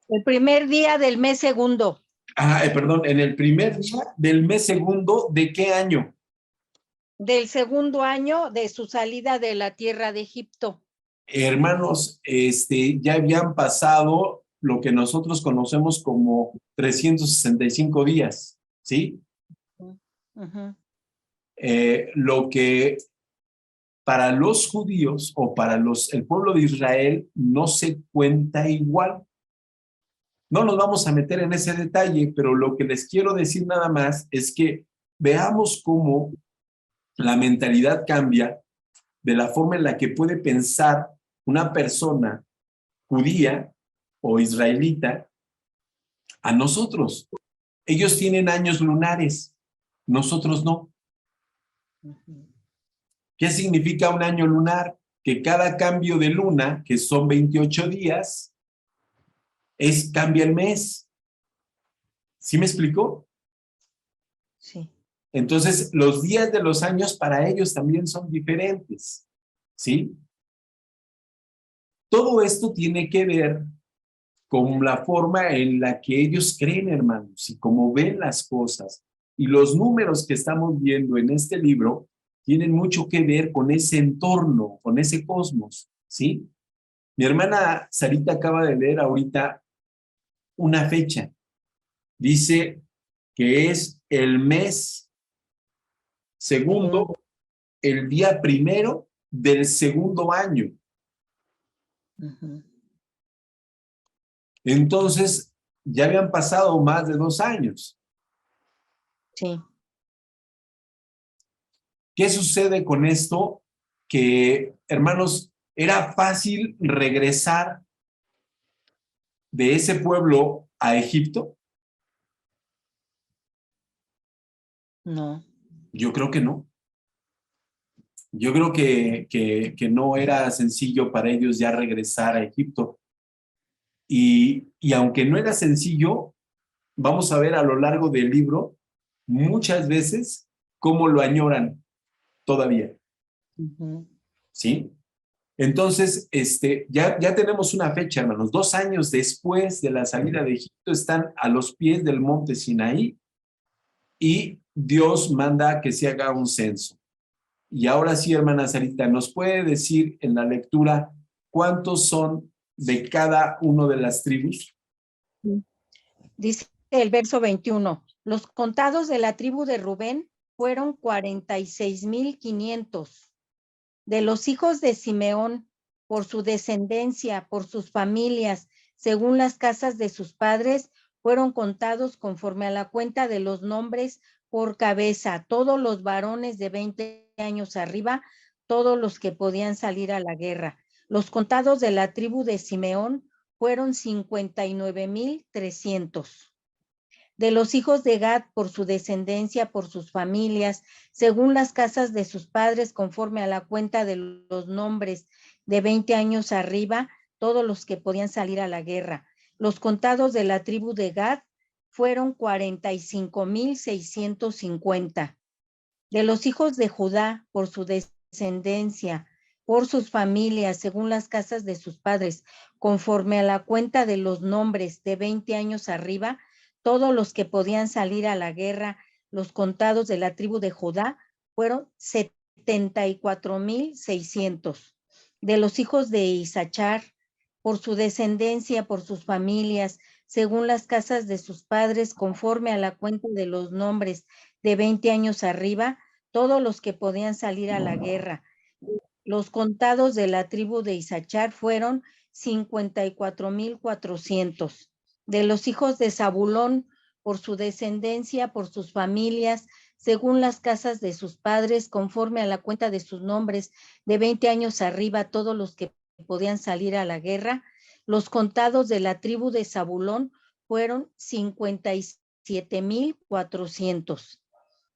El primer día del mes segundo. Perdón, en el primer día del mes segundo, ¿de qué año? Del segundo año de su salida de la tierra de Egipto. Hermanos, ya habían pasado lo que nosotros conocemos como 365 días, ¿sí? Uh-huh. Lo que para los judíos o para el pueblo de Israel no se cuenta igual. No nos vamos a meter en ese detalle, pero lo que les quiero decir nada más es que veamos cómo la mentalidad cambia de la forma en la que puede pensar una persona judía o israelita a nosotros. Ellos tienen años lunares, nosotros no. ¿Qué significa un año lunar? Que cada cambio de luna, que son 28 días, cambia el mes. ¿Sí me explicó? Sí. Entonces, los días de los años para ellos también son diferentes, ¿sí? Todo esto tiene que ver con la forma en la que ellos creen, hermanos, y cómo ven las cosas. Y los números que estamos viendo en este libro tienen mucho que ver con ese entorno, con ese cosmos, ¿sí? Mi hermana Sarita acaba de leer ahorita una fecha. Dice que es el mes segundo, el día primero del segundo año. Uh-huh. Entonces, ya habían pasado más de 2 años. Sí. ¿Qué sucede con esto? Que, hermanos, era fácil regresar de ese pueblo a Egipto. No. Yo creo que no. Yo creo que no era sencillo para ellos ya regresar a Egipto. Y aunque no era sencillo, vamos a ver a lo largo del libro muchas veces cómo lo añoran todavía. Uh-huh. ¿Sí? Entonces, ya tenemos una fecha, hermanos. 2 años después de la salida de Egipto están a los pies del monte Sinaí y Dios manda que se haga un censo. Y ahora sí, hermana Sarita, ¿nos puede decir en la lectura cuántos son de cada uno de las tribus? Dice el verso 21. Los contados de la tribu de Rubén fueron 46,500. De los hijos de Simeón, por su descendencia, por sus familias, según las casas de sus padres, fueron contados conforme a la cuenta de los nombres por cabeza, todos los varones de 20 años arriba, todos los que podían salir a la guerra. Los contados de la tribu de Simeón fueron 59,300. De los hijos de Gad, por su descendencia, por sus familias, según las casas de sus padres, conforme a la cuenta de los nombres de 20 años arriba, todos los que podían salir a la guerra. Los contados de la tribu de Gad fueron 45,650. De los hijos de Judá, por su descendencia, por sus familias, según las casas de sus padres, conforme a la cuenta de los nombres de 20 años arriba, todos los que podían salir a la guerra, los contados de la tribu de Judá, fueron 74,600. De los hijos de Isachar, por su descendencia, por sus familias, según las casas de sus padres, conforme a la cuenta de los nombres de 20 años arriba, todos los que podían salir a la guerra. Los contados de la tribu de Isachar fueron 54,400. De los hijos de Zabulón, por su descendencia, por sus familias, según las casas de sus padres, conforme a la cuenta de sus nombres, de 20 años arriba, todos los que podían salir a la guerra. Los contados de la tribu de Zabulón fueron 57,400.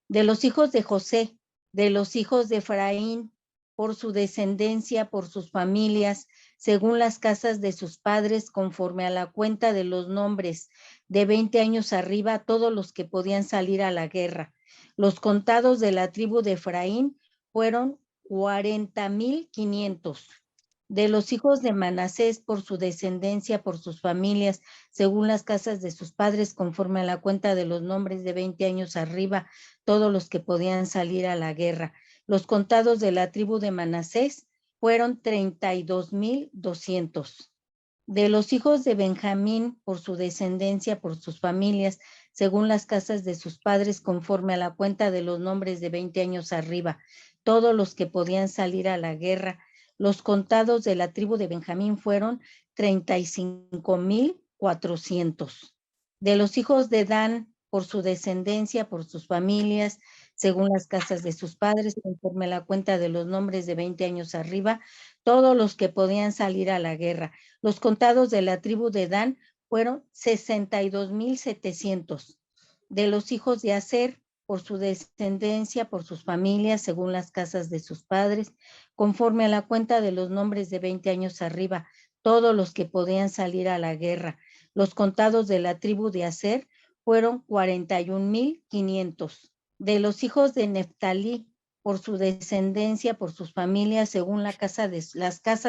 De los hijos de José, de los hijos de Efraín, por su descendencia, por sus familias, según las casas de sus padres, conforme a la cuenta de los nombres, de 20 años arriba, todos los que podían salir a la guerra. Los contados de la tribu de Efraín fueron 40,500. De los hijos de Manasés, por su descendencia, por sus familias, según las casas de sus padres, conforme a la cuenta de los nombres, de 20 años arriba, todos los que podían salir a la guerra. Los contados de la tribu de Manasés fueron 32,200. De los hijos de Benjamín, por su descendencia, por sus familias, según las casas de sus padres, conforme a la cuenta de los nombres de 20 años arriba, todos los que podían salir a la guerra. Los contados de la tribu de Benjamín fueron 35,400. De los hijos de Dan, por su descendencia, por sus familias, según las casas de sus padres, conforme a la cuenta de los nombres de 20 años arriba, todos los que podían salir a la guerra. Los contados de la tribu de Dan fueron 62,700. De los hijos de Aser, por su descendencia, por sus familias, según las casas de sus padres, conforme a la cuenta de los nombres de 20 años arriba, todos los que podían salir a la guerra. Los contados de la tribu de Aser fueron 41,500. De los hijos de Neftalí, por su descendencia, por sus familias, según las casas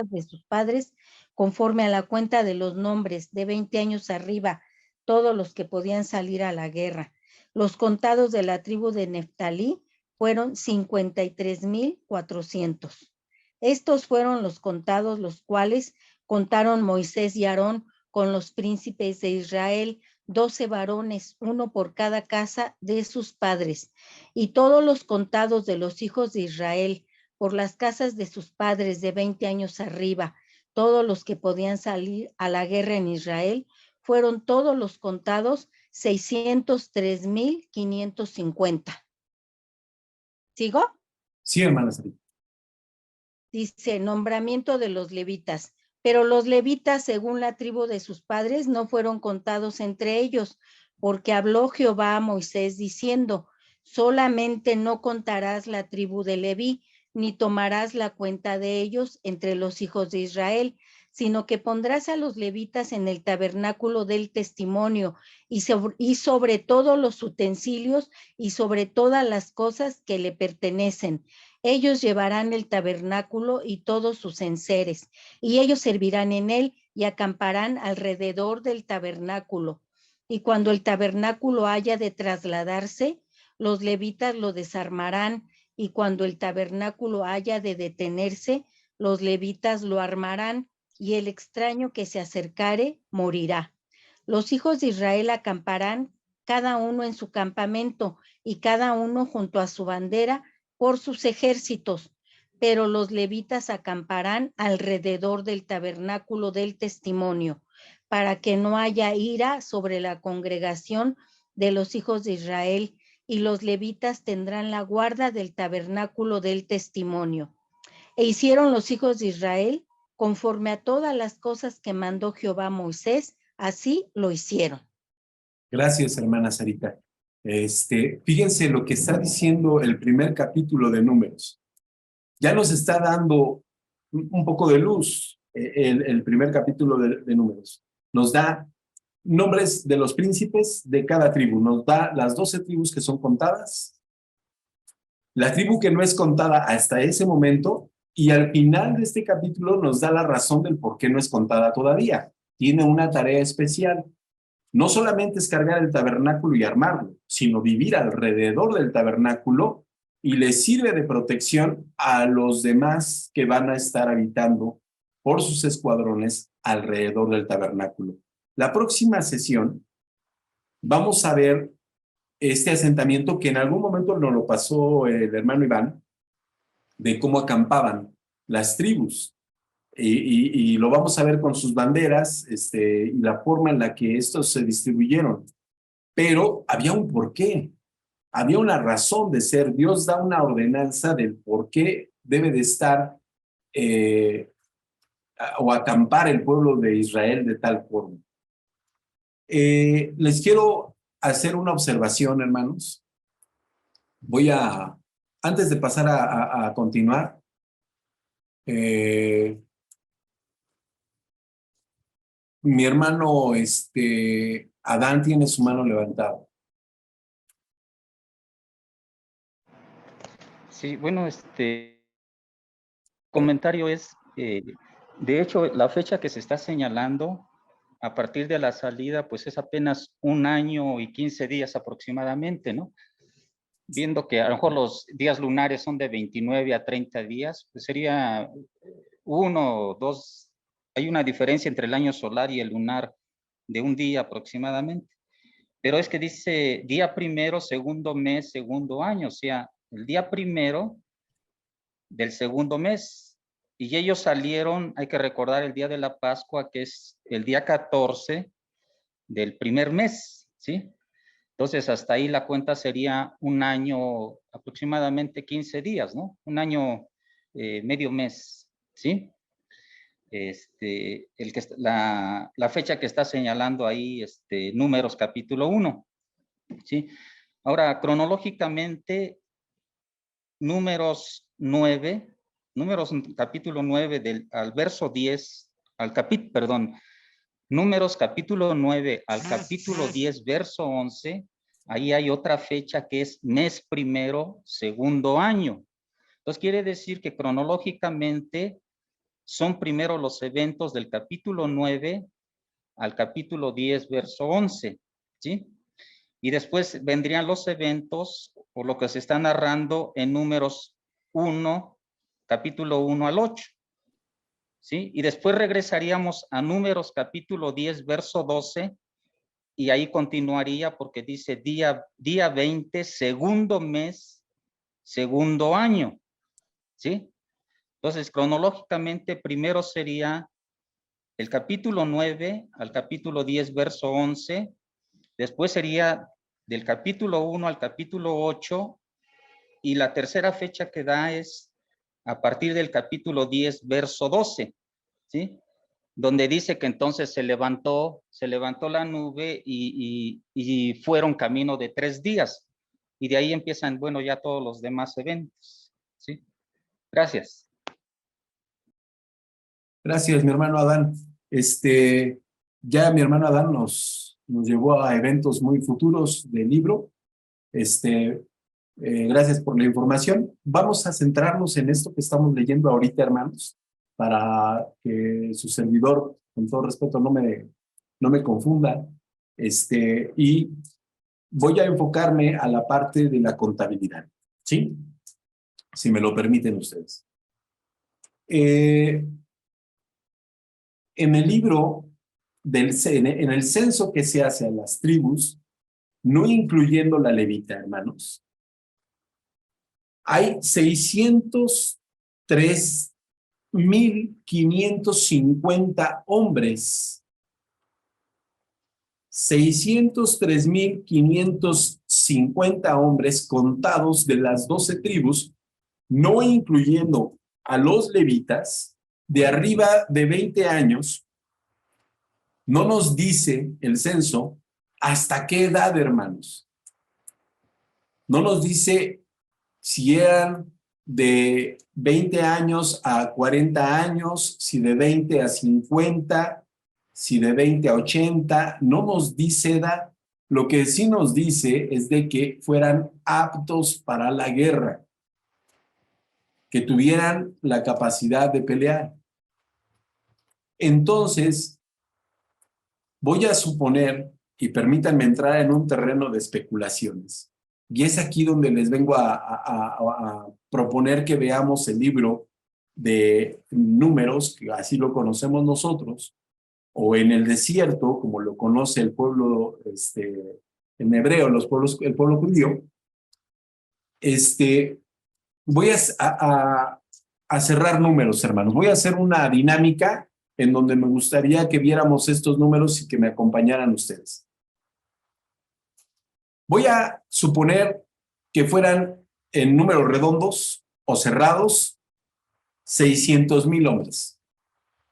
de sus padres, conforme a la cuenta de los nombres de 20 años arriba, todos los que podían salir a la guerra. Los contados de la tribu de Neftalí fueron 53,400. Estos fueron los contados, los cuales contaron Moisés y Aarón con los príncipes de Israel, 12 varones, uno por cada casa de sus padres. Y todos los contados de los hijos de Israel, por las casas de sus padres de 20 años arriba, todos los que podían salir a la guerra en Israel, fueron todos los contados 603,550. ¿Sigo? Sí, hermana Sarita. Dice, nombramiento de los levitas. Pero los levitas, según la tribu de sus padres, no fueron contados entre ellos, porque habló Jehová a Moisés diciendo, solamente no contarás la tribu de Leví, ni tomarás la cuenta de ellos entre los hijos de Israel, sino que pondrás a los levitas en el tabernáculo del testimonio y sobre todos los utensilios y sobre todas las cosas que le pertenecen. Ellos llevarán el tabernáculo y todos sus enseres, y ellos servirán en él y acamparán alrededor del tabernáculo. Y cuando el tabernáculo haya de trasladarse, los levitas lo desarmarán, y cuando el tabernáculo haya de detenerse, los levitas lo armarán, y el extraño que se acercare morirá. Los hijos de Israel acamparán cada uno en su campamento, y cada uno junto a su bandera, por sus ejércitos, pero los levitas acamparán alrededor del tabernáculo del testimonio, para que no haya ira sobre la congregación de los hijos de Israel, y los levitas tendrán la guarda del tabernáculo del testimonio. E hicieron los hijos de Israel conforme a todas las cosas que mandó Jehová a Moisés, así lo hicieron. Gracias, hermana Sarita. Fíjense lo que está diciendo el primer capítulo de Números. Ya nos está dando un poco de luz el primer capítulo de Números. Nos da nombres de los príncipes de cada tribu. Nos da las 12 tribus que son contadas, la tribu que no es contada hasta ese momento, y al final de este capítulo nos da la razón del por qué no es contada todavía. Tiene una tarea especial. No solamente es cargar el tabernáculo y armarlo, sino vivir alrededor del tabernáculo, y le sirve de protección a los demás que van a estar habitando por sus escuadrones alrededor del tabernáculo. La próxima sesión vamos a ver este asentamiento que en algún momento nos lo pasó el hermano Iván, de cómo acampaban las tribus. Y lo vamos a ver con sus banderas, y la forma en la que estos se distribuyeron. Pero había un porqué, había una razón de ser. Dios da una ordenanza del por qué debe de estar o acampar el pueblo de Israel de tal forma. Les quiero hacer una observación, hermanos. Antes de pasar a continuar, mi hermano Adán tiene su mano levantada. Sí, bueno, comentario es, de hecho, la fecha que se está señalando a partir de la salida, pues es apenas 1 año y 15 días aproximadamente, ¿no? Viendo que a lo mejor los días lunares son de 29 a 30 días, pues sería 1 o 2, hay una diferencia entre el año solar y el lunar de 1 día aproximadamente. Pero es que dice día primero, segundo mes, segundo año, o sea, el día primero del segundo mes. Y ellos salieron, hay que recordar, el día de la Pascua, que es el día 14 del primer mes, ¿sí? Entonces, hasta ahí la cuenta sería 1 año, aproximadamente 15 días, ¿no? 1 año, medio mes, ¿sí? La fecha que está señalando ahí, Números capítulo 1, ¿sí? Ahora, cronológicamente, Números capítulo 9 al verso 10, Números capítulo 9 al capítulo 10, verso 11, ahí hay otra fecha que es mes primero, segundo año. Entonces quiere decir que cronológicamente son primero los eventos del capítulo 9 al capítulo 10, verso 11, ¿sí? Y después vendrían los eventos o lo que se está narrando en Números 1, capítulo 1 al 8. ¿Sí? Y después regresaríamos a Números capítulo 10, verso 12, y ahí continuaría porque dice día 20, segundo mes, segundo año. ¿Sí? Entonces, cronológicamente, primero sería el capítulo 9 al capítulo 10, verso 11. Después sería del capítulo 1 al capítulo 8. Y la tercera fecha que da es a partir del capítulo 10, verso 12. ¿Sí? Donde dice que entonces se levantó la nube y fueron camino de 3 días. Y de ahí empiezan, bueno, ya todos los demás eventos. ¿Sí? Gracias. Gracias, mi hermano Adán. Ya mi hermano Adán nos llevó a eventos muy futuros del libro. Gracias por la información. Vamos a centrarnos en esto que estamos leyendo ahorita, hermanos, para que su servidor, con todo respeto, no me confunda. Y voy a enfocarme a la parte de la contabilidad, ¿sí? Si me lo permiten ustedes. En el libro, en el censo que se hace a las tribus, no incluyendo la levita, hermanos, hay 603,550 hombres. 603,550 hombres contados de las 12 tribus, no incluyendo a los levitas, de arriba de 20 años. No nos dice el censo hasta qué edad, hermanos. No nos dice si eran de 20 años a 40 años, si de 20 a 50, si de 20 a 80, no nos dice edad. Lo que sí nos dice es de que fueran aptos para la guerra, que tuvieran la capacidad de pelear. Entonces, voy a suponer, y permítanme entrar en un terreno de especulaciones, y es aquí donde les vengo a proponer que veamos el libro de Números, que así lo conocemos nosotros, o en el desierto, como lo conoce el pueblo en hebreo, el pueblo judío. Voy a cerrar números, hermanos. Voy a hacer una dinámica en donde me gustaría que viéramos estos números y que me acompañaran ustedes. Voy a suponer que fueran en números redondos o cerrados 600,000 hombres,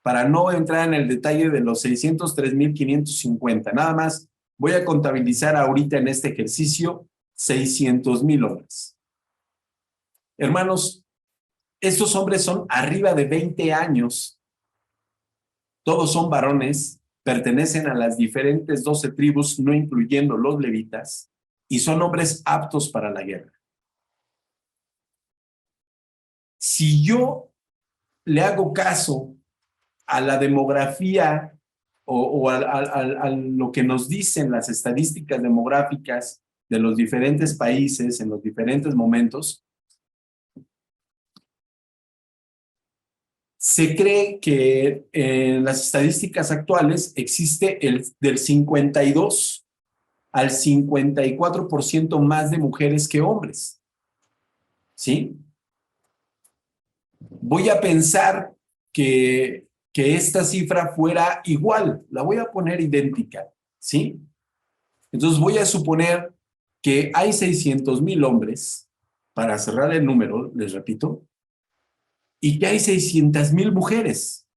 para no entrar en el detalle de los 603,550. Nada más voy a contabilizar ahorita en este ejercicio 600,000 hombres. Hermanos, estos hombres son arriba de 20 años. Todos son varones, pertenecen a las diferentes 12 tribus, no incluyendo los levitas, y son hombres aptos para la guerra. Si yo le hago caso a la demografía o a lo que nos dicen las estadísticas demográficas de los diferentes países en los diferentes momentos, se cree que en las estadísticas actuales existe del 52 al 54% más de mujeres que hombres. ¿Sí? Voy a pensar que esta cifra fuera igual, la voy a poner idéntica, ¿sí? Entonces voy a suponer que hay 600,000 hombres, para cerrar el número, les repito, y que hay 600,000 mujeres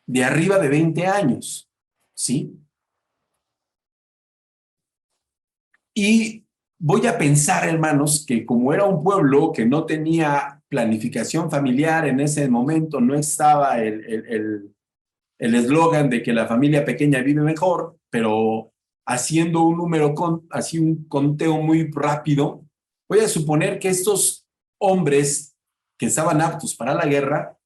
de arriba de 20 años, ¿sí? Y voy a pensar, hermanos, que como era un pueblo que no tenía planificación familiar en ese momento, no estaba el eslogan de que la familia pequeña vive mejor, pero haciendo un número, así un conteo muy rápido, voy a suponer que estos hombres que estaban aptos para la guerra,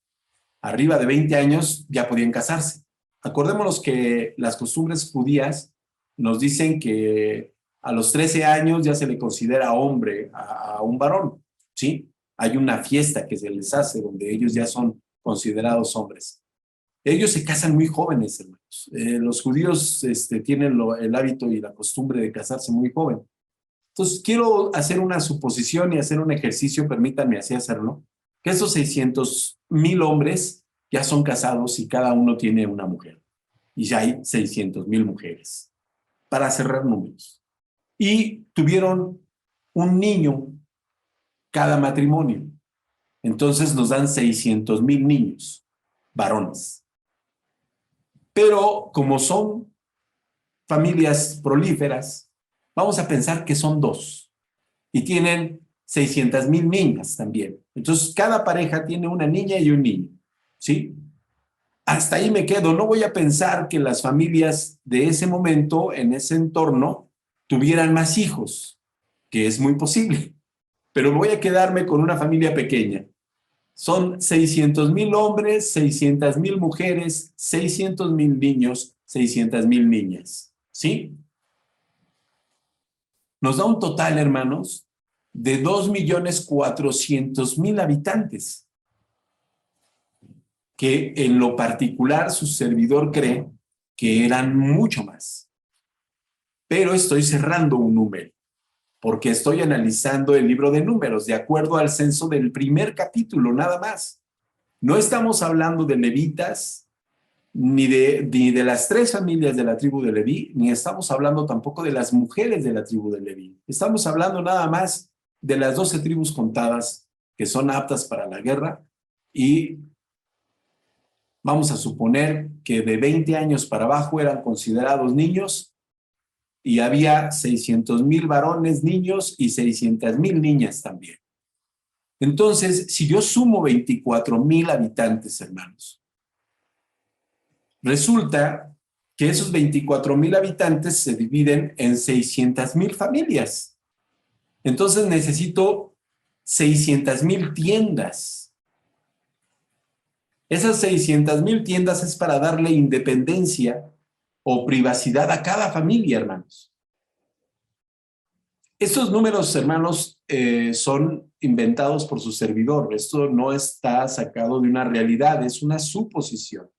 arriba de 20 años, ya podían casarse. Acordémonos que las costumbres judías nos dicen que a los 13 años ya se le considera hombre a un varón, ¿sí? Hay una fiesta que se les hace donde ellos ya son considerados hombres. Ellos se casan muy jóvenes, hermanos. Los judíos tienen el hábito y la costumbre de casarse muy joven. Entonces, quiero hacer una suposición y hacer un ejercicio, permítanme así hacerlo, que esos 600,000 hombres ya son casados y cada uno tiene una mujer. Y ya hay 600,000 mujeres, para cerrar números. Y tuvieron un niño cada matrimonio. Entonces nos dan 600,000 niños, varones. Pero como son familias prolíferas, vamos a pensar que son dos. Y tienen 600,000 niñas también. Entonces cada pareja tiene una niña y un niño, ¿sí? Hasta ahí me quedo. No voy a pensar que las familias de ese momento, en ese entorno, tuvieran más hijos, que es muy posible. Pero voy a quedarme con una familia pequeña. Son 600,000 hombres, 600,000 mujeres, 600,000 niños, 600,000 niñas. ¿Sí? Nos da un total, hermanos, de 2,400,000 habitantes. Que en lo particular su servidor cree que eran mucho más. Pero estoy cerrando un número, porque estoy analizando el libro de Números de acuerdo al censo del primer capítulo, nada más. No estamos hablando de levitas, ni de las 3 familias de la tribu de Leví, ni estamos hablando tampoco de las mujeres de la tribu de Leví. Estamos hablando nada más de las 12 tribus contadas que son aptas para la guerra, y vamos a suponer que de 20 años para abajo eran considerados niños, y había 600,000 varones niños y 600,000 niñas también. Entonces, si yo sumo 24,000 habitantes, hermanos, resulta que esos 24,000 habitantes se dividen en 600,000 familias. Entonces necesito 600,000 tiendas. Esas 600,000 tiendas es para darle independencia o privacidad a cada familia, hermanos. Estos números, hermanos, son inventados por su servidor. Esto no está sacado de una realidad, es una suposición.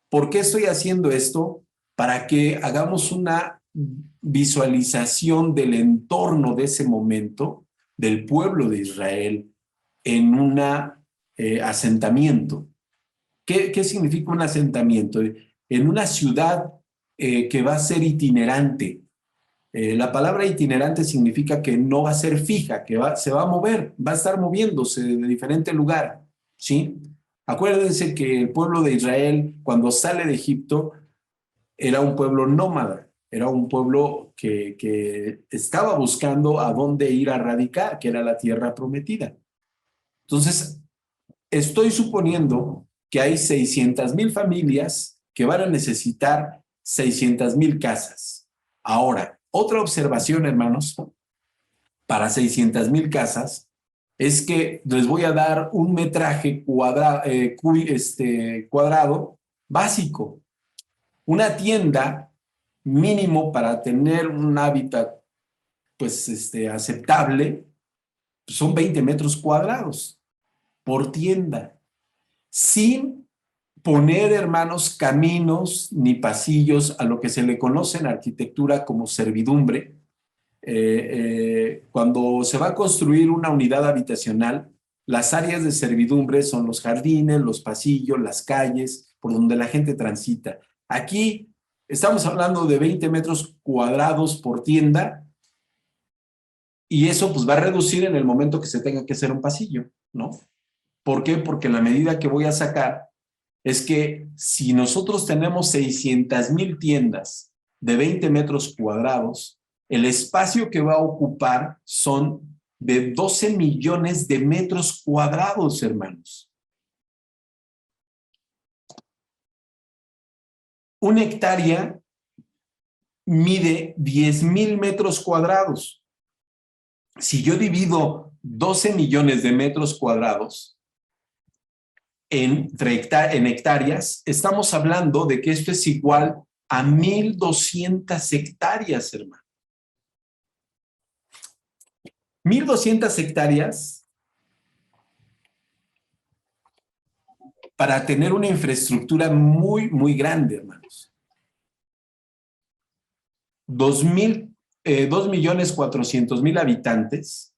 ¿Por qué estoy haciendo esto? Para que hagamos una visualización del entorno de ese momento del pueblo de Israel en un asentamiento. ¿Qué significa un asentamiento? En una ciudad que va a ser itinerante. La palabra itinerante significa que no va a ser fija, que se va a mover, va a estar moviéndose de diferente lugar, ¿sí? Acuérdense que el pueblo de Israel, cuando sale de Egipto, era un pueblo nómada, era un pueblo que estaba buscando a dónde ir a radicar, que era la tierra prometida. Entonces, estoy suponiendo que hay 600,000 familias que van a necesitar 600,000 casas. Ahora, otra observación, hermanos, para 600,000 casas, es que les voy a dar un metraje cuadrado básico. Una tienda mínimo para tener un hábitat pues, aceptable son 20 metros cuadrados por tienda, sin poner, hermanos, caminos ni pasillos a lo que se le conoce en arquitectura como servidumbre. Cuando se va a construir una unidad habitacional, las áreas de servidumbre son los jardines, los pasillos, las calles, por donde la gente transita. Aquí estamos hablando de 20 metros cuadrados por tienda y eso pues va a reducir en el momento que se tenga que hacer un pasillo, ¿no? ¿Por qué? Porque la medida que voy a sacar es que si nosotros tenemos 600,000 tiendas de 20 metros cuadrados, el espacio que va a ocupar son de 12 millones de metros cuadrados, hermanos. Una hectárea mide 10,000 metros cuadrados. Si yo divido 12 millones de metros cuadrados en hectáreas, estamos hablando de que esto es igual a 1,200 hectáreas, hermano. 1,200 hectáreas para tener una infraestructura muy, muy grande, hermanos. 2,400,000 habitantes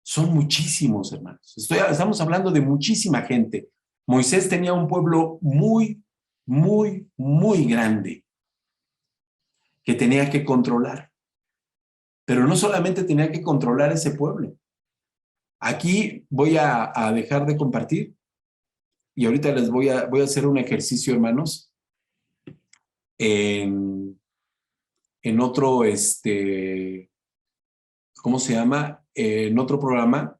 son muchísimos, hermanos. Estamos hablando de muchísima gente. Moisés tenía un pueblo muy, muy, muy grande que tenía que controlar. Pero no solamente tenía que controlar ese pueblo. Aquí voy a dejar de compartir y ahorita les voy a hacer un ejercicio, hermanos, en otro, ¿cómo se llama? En otro programa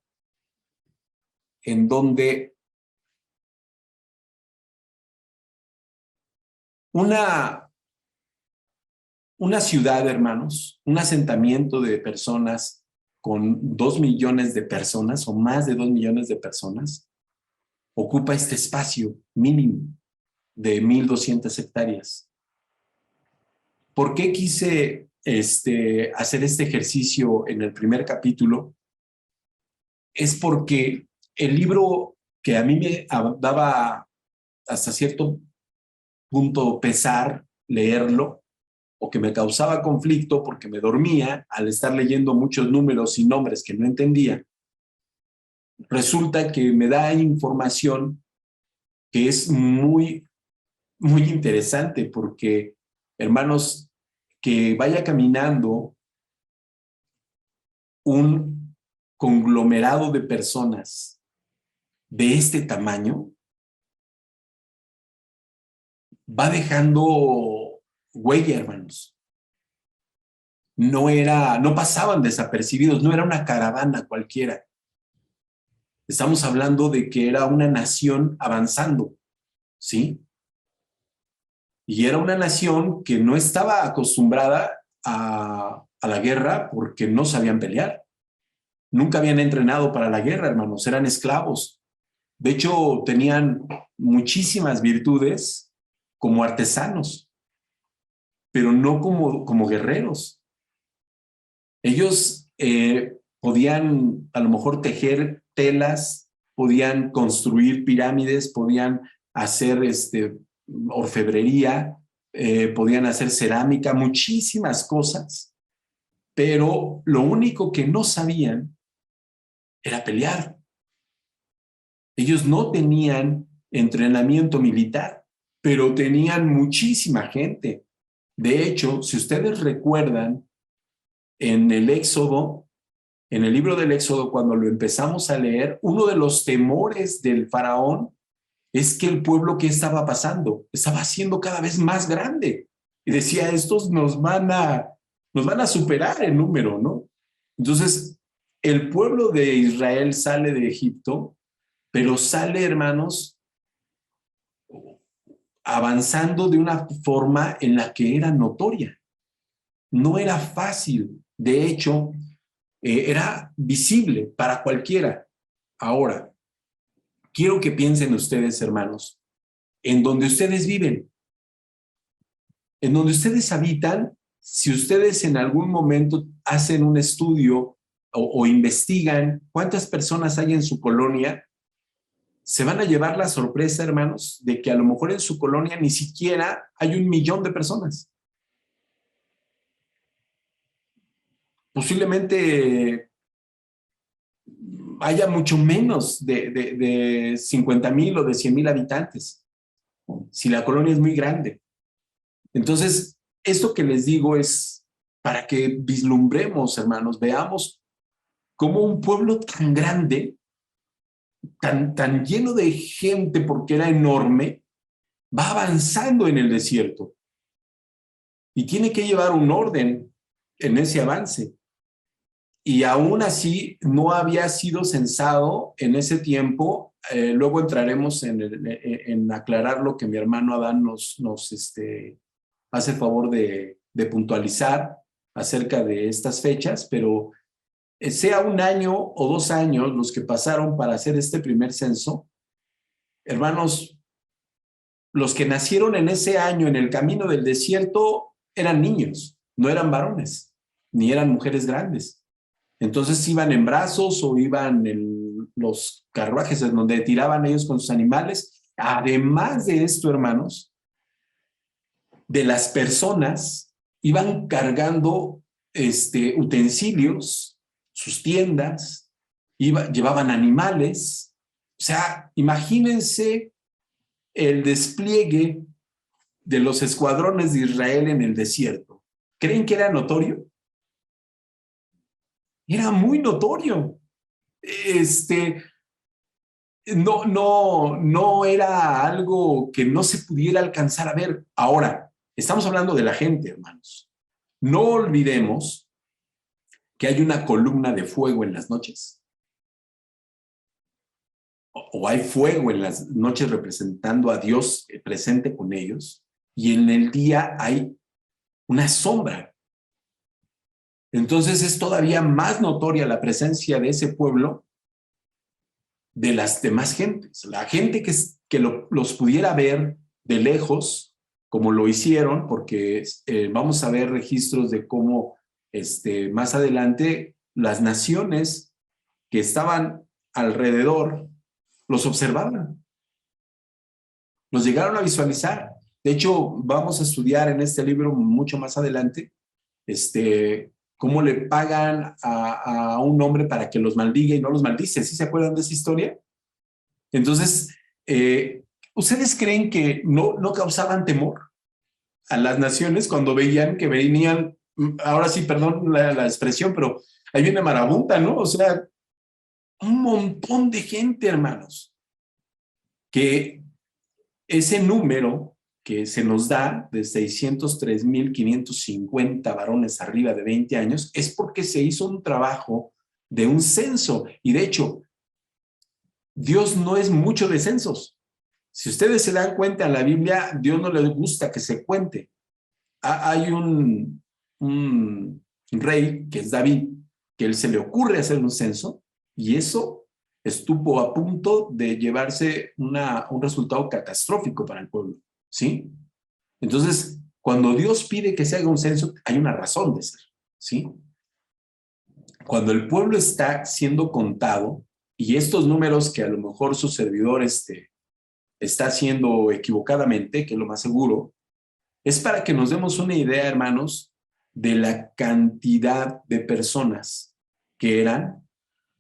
en donde una ciudad, hermanos, un asentamiento de personas con 2 millones de personas o más de 2 millones de personas ocupa este espacio mínimo de 1,200 hectáreas. ¿Por qué quise hacer este ejercicio en el primer capítulo? Es porque el libro que a mí me daba hasta cierto punto pesar leerlo, o que me causaba conflicto porque me dormía al estar leyendo muchos números y nombres que no entendía, resulta que me da información que es muy, muy interesante porque, hermanos, que vaya caminando un conglomerado de personas de este tamaño va dejando huella, hermanos. No pasaban desapercibidos, no era una caravana cualquiera. Estamos hablando de que era una nación avanzando, ¿sí? Y era una nación que no estaba acostumbrada a la guerra porque no sabían pelear. Nunca habían entrenado para la guerra, hermanos, eran esclavos. De hecho, tenían muchísimas virtudes como artesanos, pero no como guerreros. Ellos podían a lo mejor tejer telas, podían construir pirámides, podían hacer orfebrería, podían hacer cerámica, muchísimas cosas, pero lo único que no sabían era pelear. Ellos no tenían entrenamiento militar, pero tenían muchísima gente. De hecho, si ustedes recuerdan, en el Éxodo, en el libro del Éxodo, cuando lo empezamos a leer, uno de los temores del faraón es que el pueblo, ¿qué estaba pasando? Estaba siendo cada vez más grande. Y decía, estos nos van a superar en número, ¿no? Entonces, el pueblo de Israel sale de Egipto, pero sale, hermanos, avanzando de una forma en la que era notoria. No era fácil. De hecho, era visible para cualquiera. Ahora, quiero que piensen ustedes, hermanos, en donde ustedes viven, en donde ustedes habitan. Si ustedes en algún momento hacen un estudio o investigan cuántas personas hay en su colonia, se van a llevar la sorpresa, hermanos, de que a lo mejor en su colonia ni siquiera hay 1 millón de personas. Posiblemente haya mucho menos de 50,000 o de 100,000 habitantes, si la colonia es muy grande. Entonces, esto que les digo es para que vislumbremos, hermanos, veamos cómo un pueblo tan grande, tan lleno de gente porque era enorme, va avanzando en el desierto. Y tiene que llevar un orden en ese avance. Y aún así no había sido censado en ese tiempo. Luego entraremos en aclarar lo que mi hermano Adán nos hace el favor de puntualizar acerca de estas fechas, pero sea 1 año o 2 años los que pasaron para hacer este primer censo, hermanos, los que nacieron en ese año en el camino del desierto eran niños, no eran varones, ni eran mujeres grandes. Entonces iban en brazos o iban en los carruajes en donde tiraban ellos con sus animales. Además de esto, hermanos, de las personas iban cargando utensilios, sus tiendas, llevaban animales. O sea, imagínense el despliegue de los escuadrones de Israel en el desierto. ¿Creen que era notorio? Era muy notorio. No era algo que no se pudiera alcanzar a ver. Ahora, estamos hablando de la gente, hermanos. No olvidemos que hay una columna de fuego en las noches. O hay fuego en las noches representando a Dios presente con ellos. Y en el día hay una sombra. Entonces es todavía más notoria la presencia de ese pueblo de las demás gentes. La gente que los pudiera ver de lejos, como lo hicieron, porque vamos a ver registros de cómo más adelante las naciones que estaban alrededor los observaban. Los llegaron a visualizar. De hecho, vamos a estudiar en este libro mucho más adelante cómo le pagan a un hombre para que los maldiga y no los maldice. ¿Sí se acuerdan de esa historia? Entonces, ¿ustedes creen que no causaban temor a las naciones cuando veían que venían, ahora sí, perdón la expresión, pero ahí viene marabunta, ¿no? O sea, un montón de gente, hermanos, que ese número que se nos da de 603,550 varones arriba de 20 años es porque se hizo un trabajo de un censo. Y de hecho, Dios no es mucho de censos. Si ustedes se dan cuenta en la Biblia, Dios no le gusta que se cuente. Hay un rey, que es David, que él se le ocurre hacer un censo, y eso estuvo a punto de llevarse un resultado catastrófico para el pueblo, ¿sí? Entonces, cuando Dios pide que se haga un censo, hay una razón de ser, ¿sí? Cuando el pueblo está siendo contado, y estos números que a lo mejor su servidor está haciendo equivocadamente, que es lo más seguro, es para que nos demos una idea, hermanos, de la cantidad de personas que eran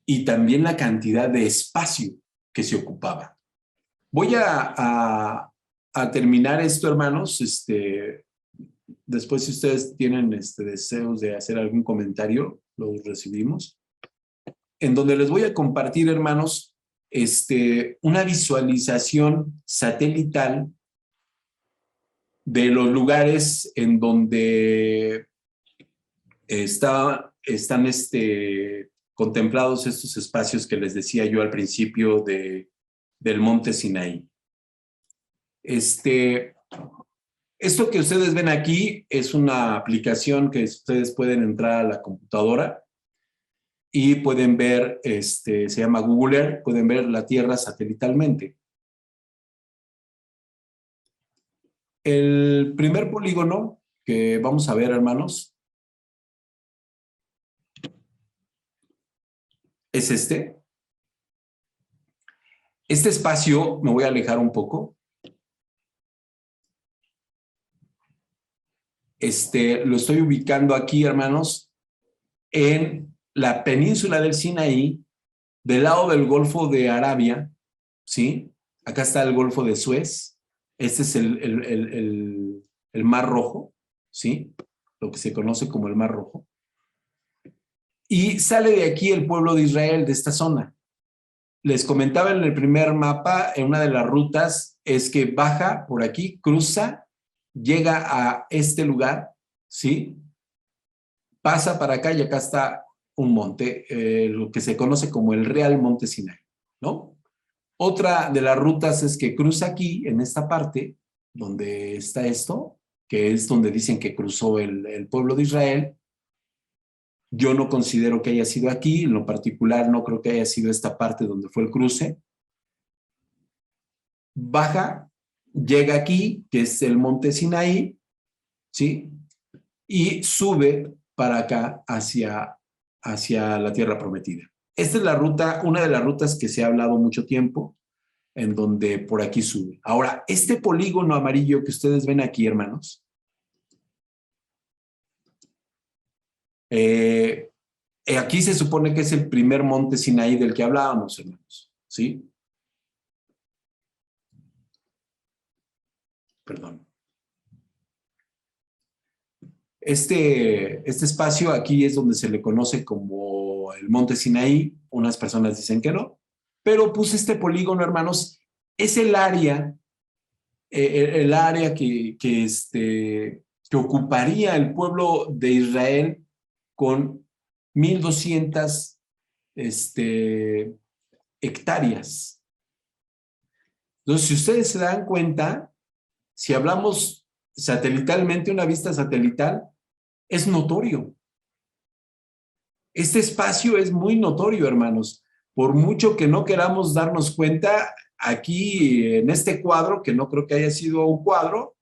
y también la cantidad de espacio que se ocupaba. Voy a terminar esto, hermanos. Después, si ustedes tienen deseos de hacer algún comentario, los recibimos. En donde les voy a compartir, hermanos, una visualización satelital de los lugares en donde están contemplados estos espacios que les decía yo al principio del monte Sinaí. Esto que ustedes ven aquí es una aplicación que ustedes pueden entrar a la computadora y pueden ver, se llama Google Earth, pueden ver la Tierra satelitalmente. El primer polígono que vamos a ver, hermanos, es este. Este espacio, me voy a alejar un poco. Lo estoy ubicando aquí, hermanos, en la península del Sinaí, del lado del Golfo de Arabia, ¿sí? Acá está el Golfo de Suez. Este es el Mar Rojo, ¿sí? Lo que se conoce como el Mar Rojo. Y sale de aquí el pueblo de Israel, de esta zona. Les comentaba en el primer mapa, en una de las rutas, es que baja por aquí, cruza, llega a este lugar, ¿sí? Pasa para acá y acá está un monte, lo que se conoce como el Real Monte Sinaí, ¿no? Otra de las rutas es que cruza aquí, en esta parte, donde está esto, que es donde dicen que cruzó el pueblo de Israel. Yo no considero que haya sido aquí, en lo particular no creo que haya sido esta parte donde fue el cruce. Baja, llega aquí, que es el monte Sinaí, ¿sí? Y sube para acá hacia la tierra prometida. Esta es la ruta, una de las rutas que se ha hablado mucho tiempo, en donde por aquí sube. Ahora, este polígono amarillo que ustedes ven aquí, hermanos, aquí se supone que es el primer monte Sinaí del que hablábamos, hermanos, ¿sí? Perdón. Este espacio aquí es donde se le conoce como el monte Sinaí. Unas personas dicen que no, pero puse este polígono, hermanos, es el área que ocuparía el pueblo de Israel con 1,200 hectáreas. Entonces, si ustedes se dan cuenta, si hablamos satelitalmente, una vista satelital, es notorio. Este espacio es muy notorio, hermanos. Por mucho que no queramos darnos cuenta, aquí en este cuadro, que no creo que haya sido un cuadro,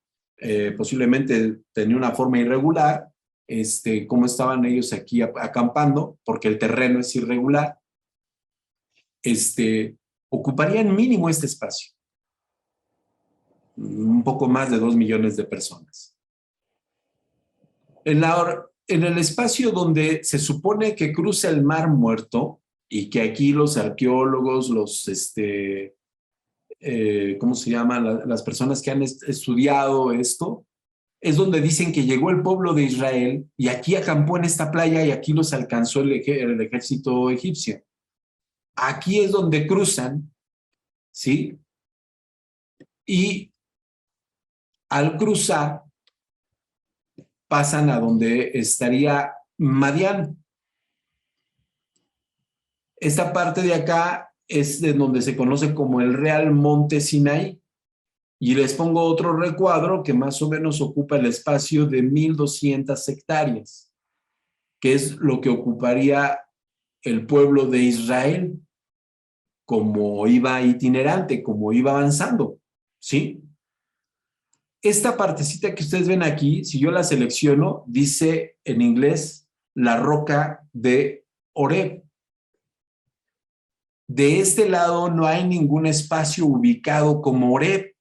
posiblemente tenía una forma irregular, cómo estaban ellos aquí acampando, porque el terreno es irregular, ocuparían mínimo este espacio. Un poco más de 2 millones de personas. En el espacio donde se supone que cruza el Mar Muerto, y que aquí los arqueólogos, ¿cómo se llaman? Las personas que han estudiado esto, es donde dicen que llegó el pueblo de Israel y aquí acampó en esta playa y aquí los alcanzó el ejército egipcio. Aquí es donde cruzan, ¿sí? Y al cruzar, pasan a donde estaría Madián. Esta parte de acá es de donde se conoce como el Real Monte Sinaí. Y les pongo otro recuadro que más o menos ocupa el espacio de 1,200 hectáreas, que es lo que ocuparía el pueblo de Israel, como iba itinerante, como iba avanzando, ¿sí? Esta partecita que ustedes ven aquí, si yo la selecciono, dice en inglés la roca de Horeb. De este lado no hay ningún espacio ubicado como Horeb,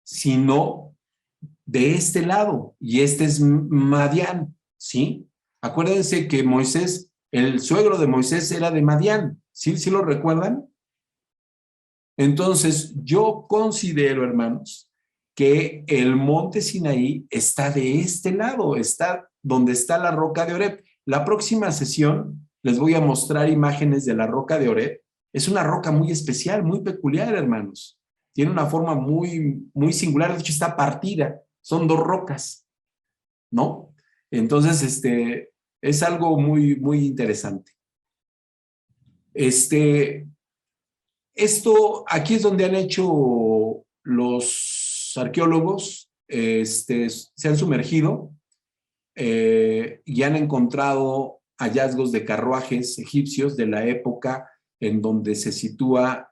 sino de este lado, y este es Madián, ¿sí? Acuérdense que Moisés, el suegro de Moisés era de Madián, ¿sí? ¿Sí lo recuerdan? Entonces, yo considero, hermanos, que el monte Sinaí está de este lado, está donde está la roca de Horeb. La próxima sesión les voy a mostrar imágenes de la roca de Horeb. Es una roca muy especial, muy peculiar, hermanos. Tiene una forma muy, muy singular, de hecho está partida, son dos rocas, ¿no? Entonces, es algo muy, muy interesante. Esto, aquí es donde han hecho los arqueólogos, se han sumergido y han encontrado hallazgos de carruajes egipcios de la época en donde se sitúa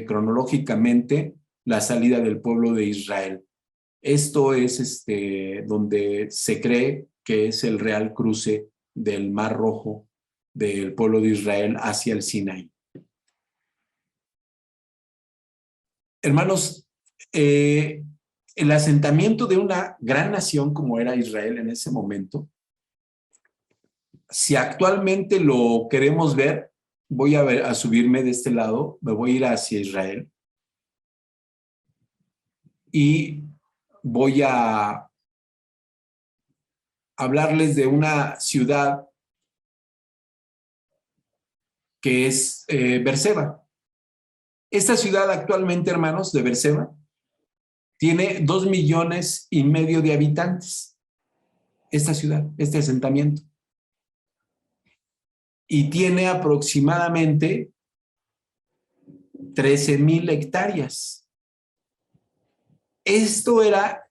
cronológicamente la salida del pueblo de Israel. Esto es donde se cree que es el real cruce del Mar Rojo del pueblo de Israel hacia el Sinaí. Hermanos, el asentamiento de una gran nación como era Israel en ese momento, si actualmente lo queremos ver, voy a subirme de este lado, me voy a ir hacia Israel y voy a hablarles de una ciudad que es Berseba. Esta ciudad actualmente, hermanos, de Berseba, tiene 2,5 millones de habitantes. Esta ciudad, este asentamiento. Y tiene aproximadamente 13,000 hectáreas. Esto era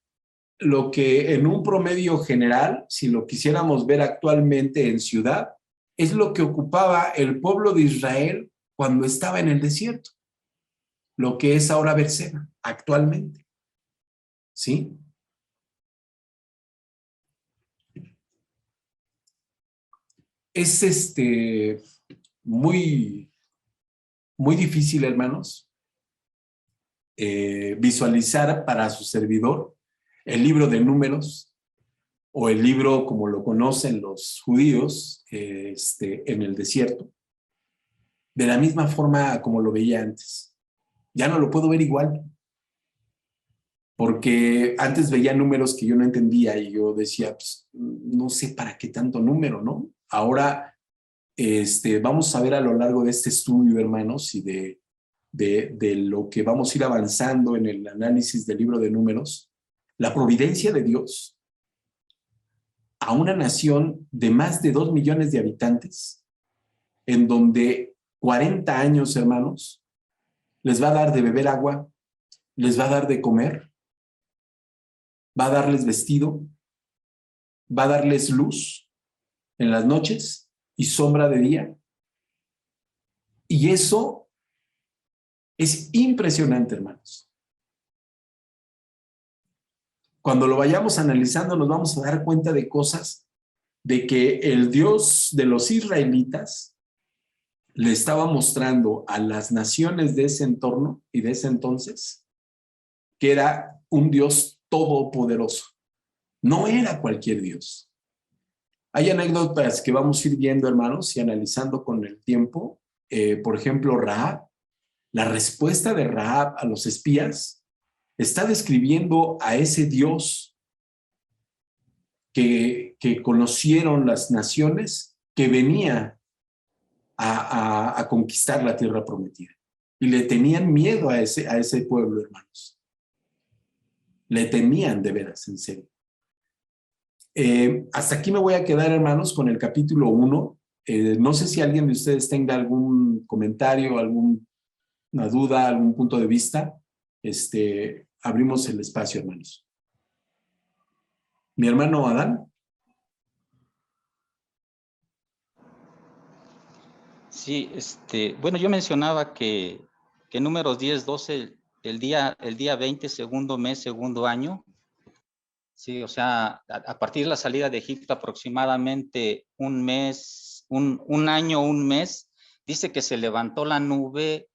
lo que en un promedio general, si lo quisiéramos ver actualmente en ciudad, es lo que ocupaba el pueblo de Israel cuando estaba en el desierto. Lo que es ahora Berseba, actualmente. ¿Sí? Es muy, muy difícil, hermanos, visualizar para su servidor el libro de Números o el libro como lo conocen los judíos en el desierto, de la misma forma como lo veía antes. Ya no lo puedo ver igual, porque antes veía números que yo no entendía y yo decía, pues, no sé para qué tanto número, ¿no? Ahora vamos a ver a lo largo de este estudio, hermanos, y de lo que vamos a ir avanzando en el análisis del libro de Números, la providencia de Dios a una nación de más de 2 millones de habitantes, en donde 40 años, hermanos, les va a dar de beber agua, les va a dar de comer, va a darles vestido, va a darles luz en las noches y sombra de día. Y eso es impresionante, hermanos. Cuando lo vayamos analizando nos vamos a dar cuenta de cosas, de que el Dios de los israelitas le estaba mostrando a las naciones de ese entorno y de ese entonces que era un Dios todopoderoso. No era cualquier Dios. Hay anécdotas que vamos a ir viendo, hermanos, y analizando con el tiempo. Por ejemplo, Rahab, la respuesta de Rahab a los espías está describiendo a ese Dios que conocieron las naciones, que venía a conquistar la tierra prometida. Y le tenían miedo a ese pueblo, hermanos. Le temían de veras, en serio. Hasta aquí me voy a quedar, hermanos, con el capítulo 1. No sé si alguien de ustedes tenga algún comentario, algún una duda, algún punto de vista, abrimos el espacio, hermanos. Mi hermano Adán. Sí, bueno, yo mencionaba que números 10, 12, el día 20, segundo mes, segundo año. Sí, o sea, a partir de la salida de Egipto aproximadamente un mes, un año, un mes, dice que se levantó la nube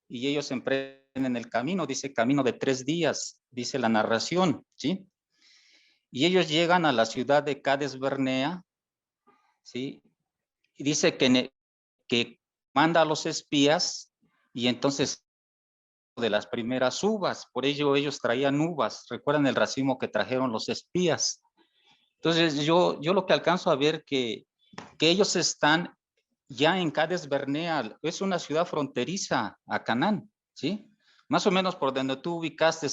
y ellos emprenden el camino, dice camino de 3 días, dice la narración, ¿sí? Y ellos llegan a la ciudad de Cades Barnea, ¿sí? Y dice que manda a los espías y entonces de las primeras uvas, por ello ellos traían uvas, recuerdan el racimo que trajeron los espías. Entonces yo lo que alcanzo a ver que ellos están ya en Cades Barnea, es una ciudad fronteriza a Canaán, ¿sí? Más o menos por donde tú ubicaste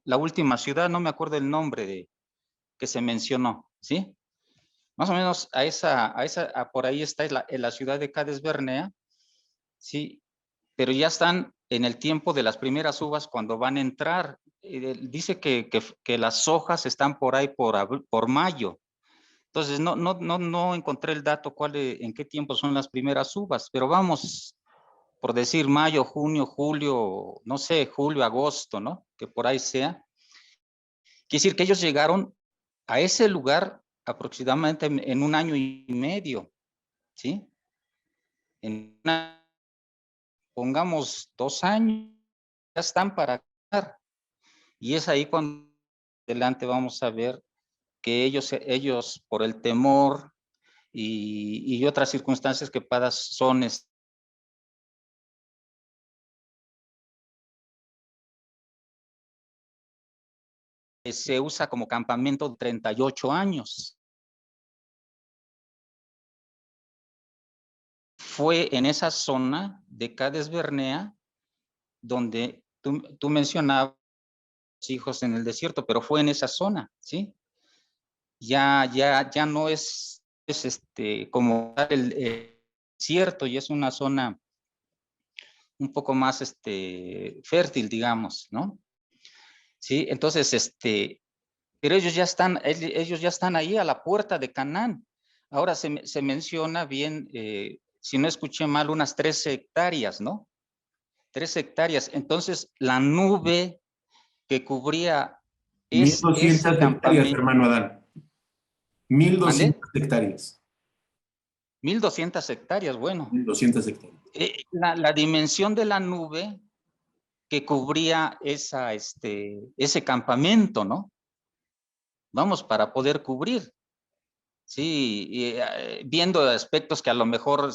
la última ciudad, no me acuerdo el nombre que se mencionó, ¿sí? Más o menos por ahí está en la ciudad de Cades Barnea, ¿sí? Pero ya están en el tiempo de las primeras uvas cuando van a entrar. Dice que las hojas están por ahí por mayo. Entonces no encontré el dato en qué tiempo son las primeras uvas, pero vamos por decir mayo, junio, julio, no sé, julio, agosto, ¿no? Que por ahí sea. Quiere decir que ellos llegaron a ese lugar aproximadamente en un año y medio, ¿sí? Pongamos 2 años, ya están para ganar. Y es ahí cuando adelante vamos a ver que ellos por el temor y otras circunstancias que son se usa como campamento de 38 años. Fue en esa zona de Cades Barnea donde tú mencionabas hijos en el desierto, pero fue en esa zona, ¿sí? Ya no es como el desierto, y es una zona un poco más fértil, digamos, ¿no? Sí, entonces, pero ellos ya están ahí a la puerta de Canaán. Ahora se menciona bien, si no escuché mal, unas 13 hectáreas, ¿no? 13 hectáreas. Entonces, la nube que cubría 1,200 ese hectáreas, campamento. hermano Adán. 1,200 ¿Mande? hectáreas. 1,200 hectáreas, bueno. 1,200 hectáreas. La dimensión de la nube que cubría ese campamento, ¿no? Vamos, para poder cubrir. Sí, viendo aspectos que a lo mejor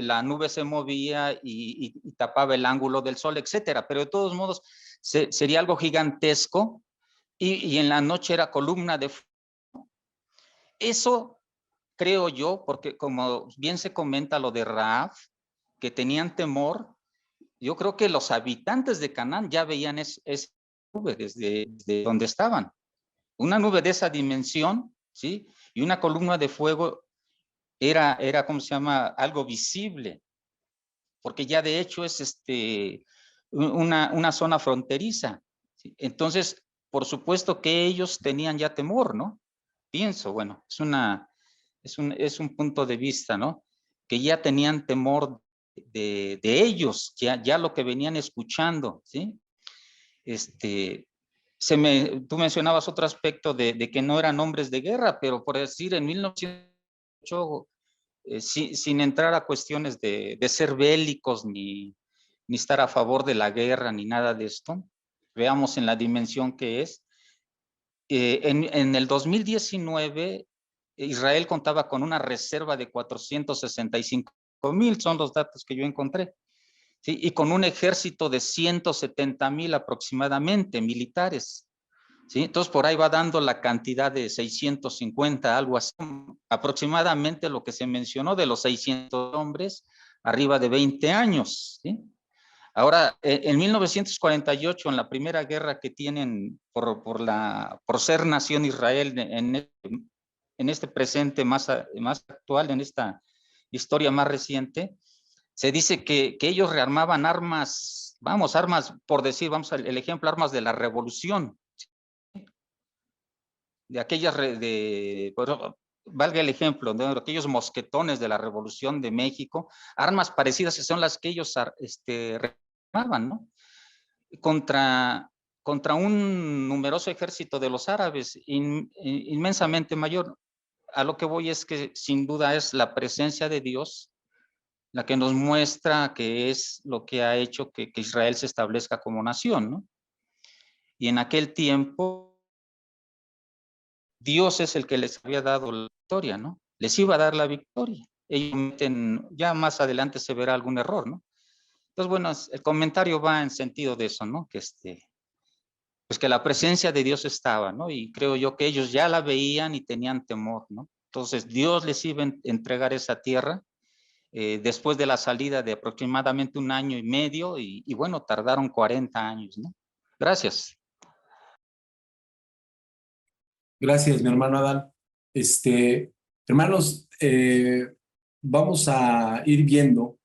la nube se movía y tapaba el ángulo del sol, etcétera, pero de todos modos sería algo gigantesco y en la noche era columna de fuego. Eso creo yo, porque como bien se comenta lo de Rahab, que tenían temor, yo creo que los habitantes de Canaán ya veían esa nube desde donde estaban. Una nube de esa dimensión, ¿sí? Y una columna de fuego era ¿cómo se llama? Algo visible, porque ya de hecho es una zona fronteriza, ¿sí? Entonces, por supuesto que ellos tenían ya temor, ¿no? Pienso, bueno, es un punto de vista, ¿no? Que ya tenían temor de ellos, ya lo que venían escuchando, ¿sí? Tú mencionabas otro aspecto de que no eran hombres de guerra, pero por decir, en 1908, sin entrar a cuestiones de ser bélicos ni estar a favor de la guerra ni nada de esto, veamos en la dimensión que es. En el 2019, Israel contaba con una reserva de 465,000, son los datos que yo encontré, ¿sí? Y con un ejército de 170,000 aproximadamente militares, ¿sí? Entonces por ahí va dando la cantidad de 650, algo así, aproximadamente lo que se mencionó de los 600 hombres arriba de 20 años, ¿sí? Ahora, en 1948, en la primera guerra que tienen por ser nación Israel en este presente más actual, en esta historia más reciente, se dice que ellos rearmaban armas, armas, por decir, el ejemplo, armas de la revolución, de aquellas, valga el ejemplo, de aquellos mosquetones de la Revolución de México, armas parecidas son las que ellos rearmaban, ¿no? Contra un numeroso ejército de los árabes, inmensamente mayor. A lo que voy es que sin duda es la presencia de Dios la que nos muestra que es lo que ha hecho que Israel se establezca como nación, ¿no? Y en aquel tiempo, Dios es el que les había dado la victoria, ¿no? Les iba a dar la victoria. Ellos meten, ya más adelante se verá algún error, ¿no? Entonces, bueno, el comentario va en sentido de eso, ¿no? Que pues que la presencia de Dios estaba, ¿no? Y creo yo que ellos ya la veían y tenían temor, ¿no? Entonces, Dios les iba a entregar esa tierra después de la salida de aproximadamente 1 año y medio y bueno, tardaron 40 años, ¿no? Gracias. Gracias, mi hermano Adán. Hermanos, vamos a ir viendo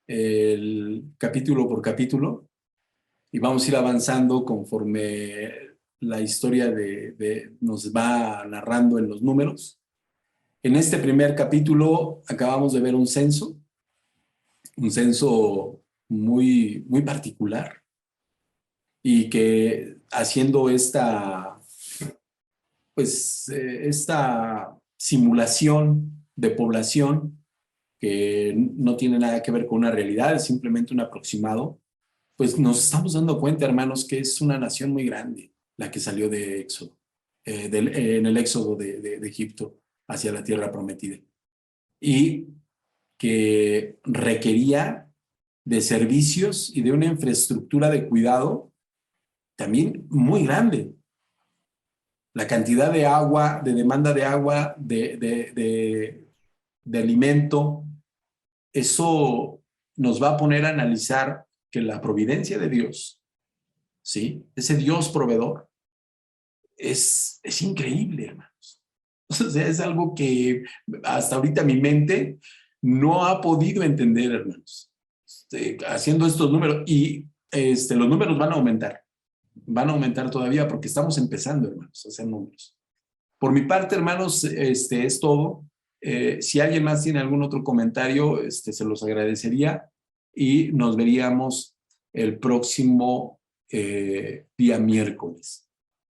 el capítulo por capítulo y vamos a ir avanzando conforme la historia nos va narrando en los números. En este primer capítulo acabamos de ver un censo muy, muy particular y que haciendo esta simulación de población que no tiene nada que ver con una realidad, es simplemente un aproximado, pues nos estamos dando cuenta, hermanos, que es una nación muy grande la que salió de Éxodo, en el éxodo de Egipto hacia la tierra prometida. Y que requería de servicios y de una infraestructura de cuidado también muy grande. La cantidad de agua, de demanda de agua, de alimento, eso nos va a poner a analizar que la providencia de Dios, ¿sí? Ese Dios proveedor, es increíble, hermanos. O sea, es algo que hasta ahorita mi mente no ha podido entender, hermanos. Haciendo estos números, y los números van a aumentar todavía porque estamos empezando, hermanos, a hacer números. Por mi parte, hermanos, es todo. Si alguien más tiene algún otro comentario, se los agradecería y nos veríamos el próximo día miércoles.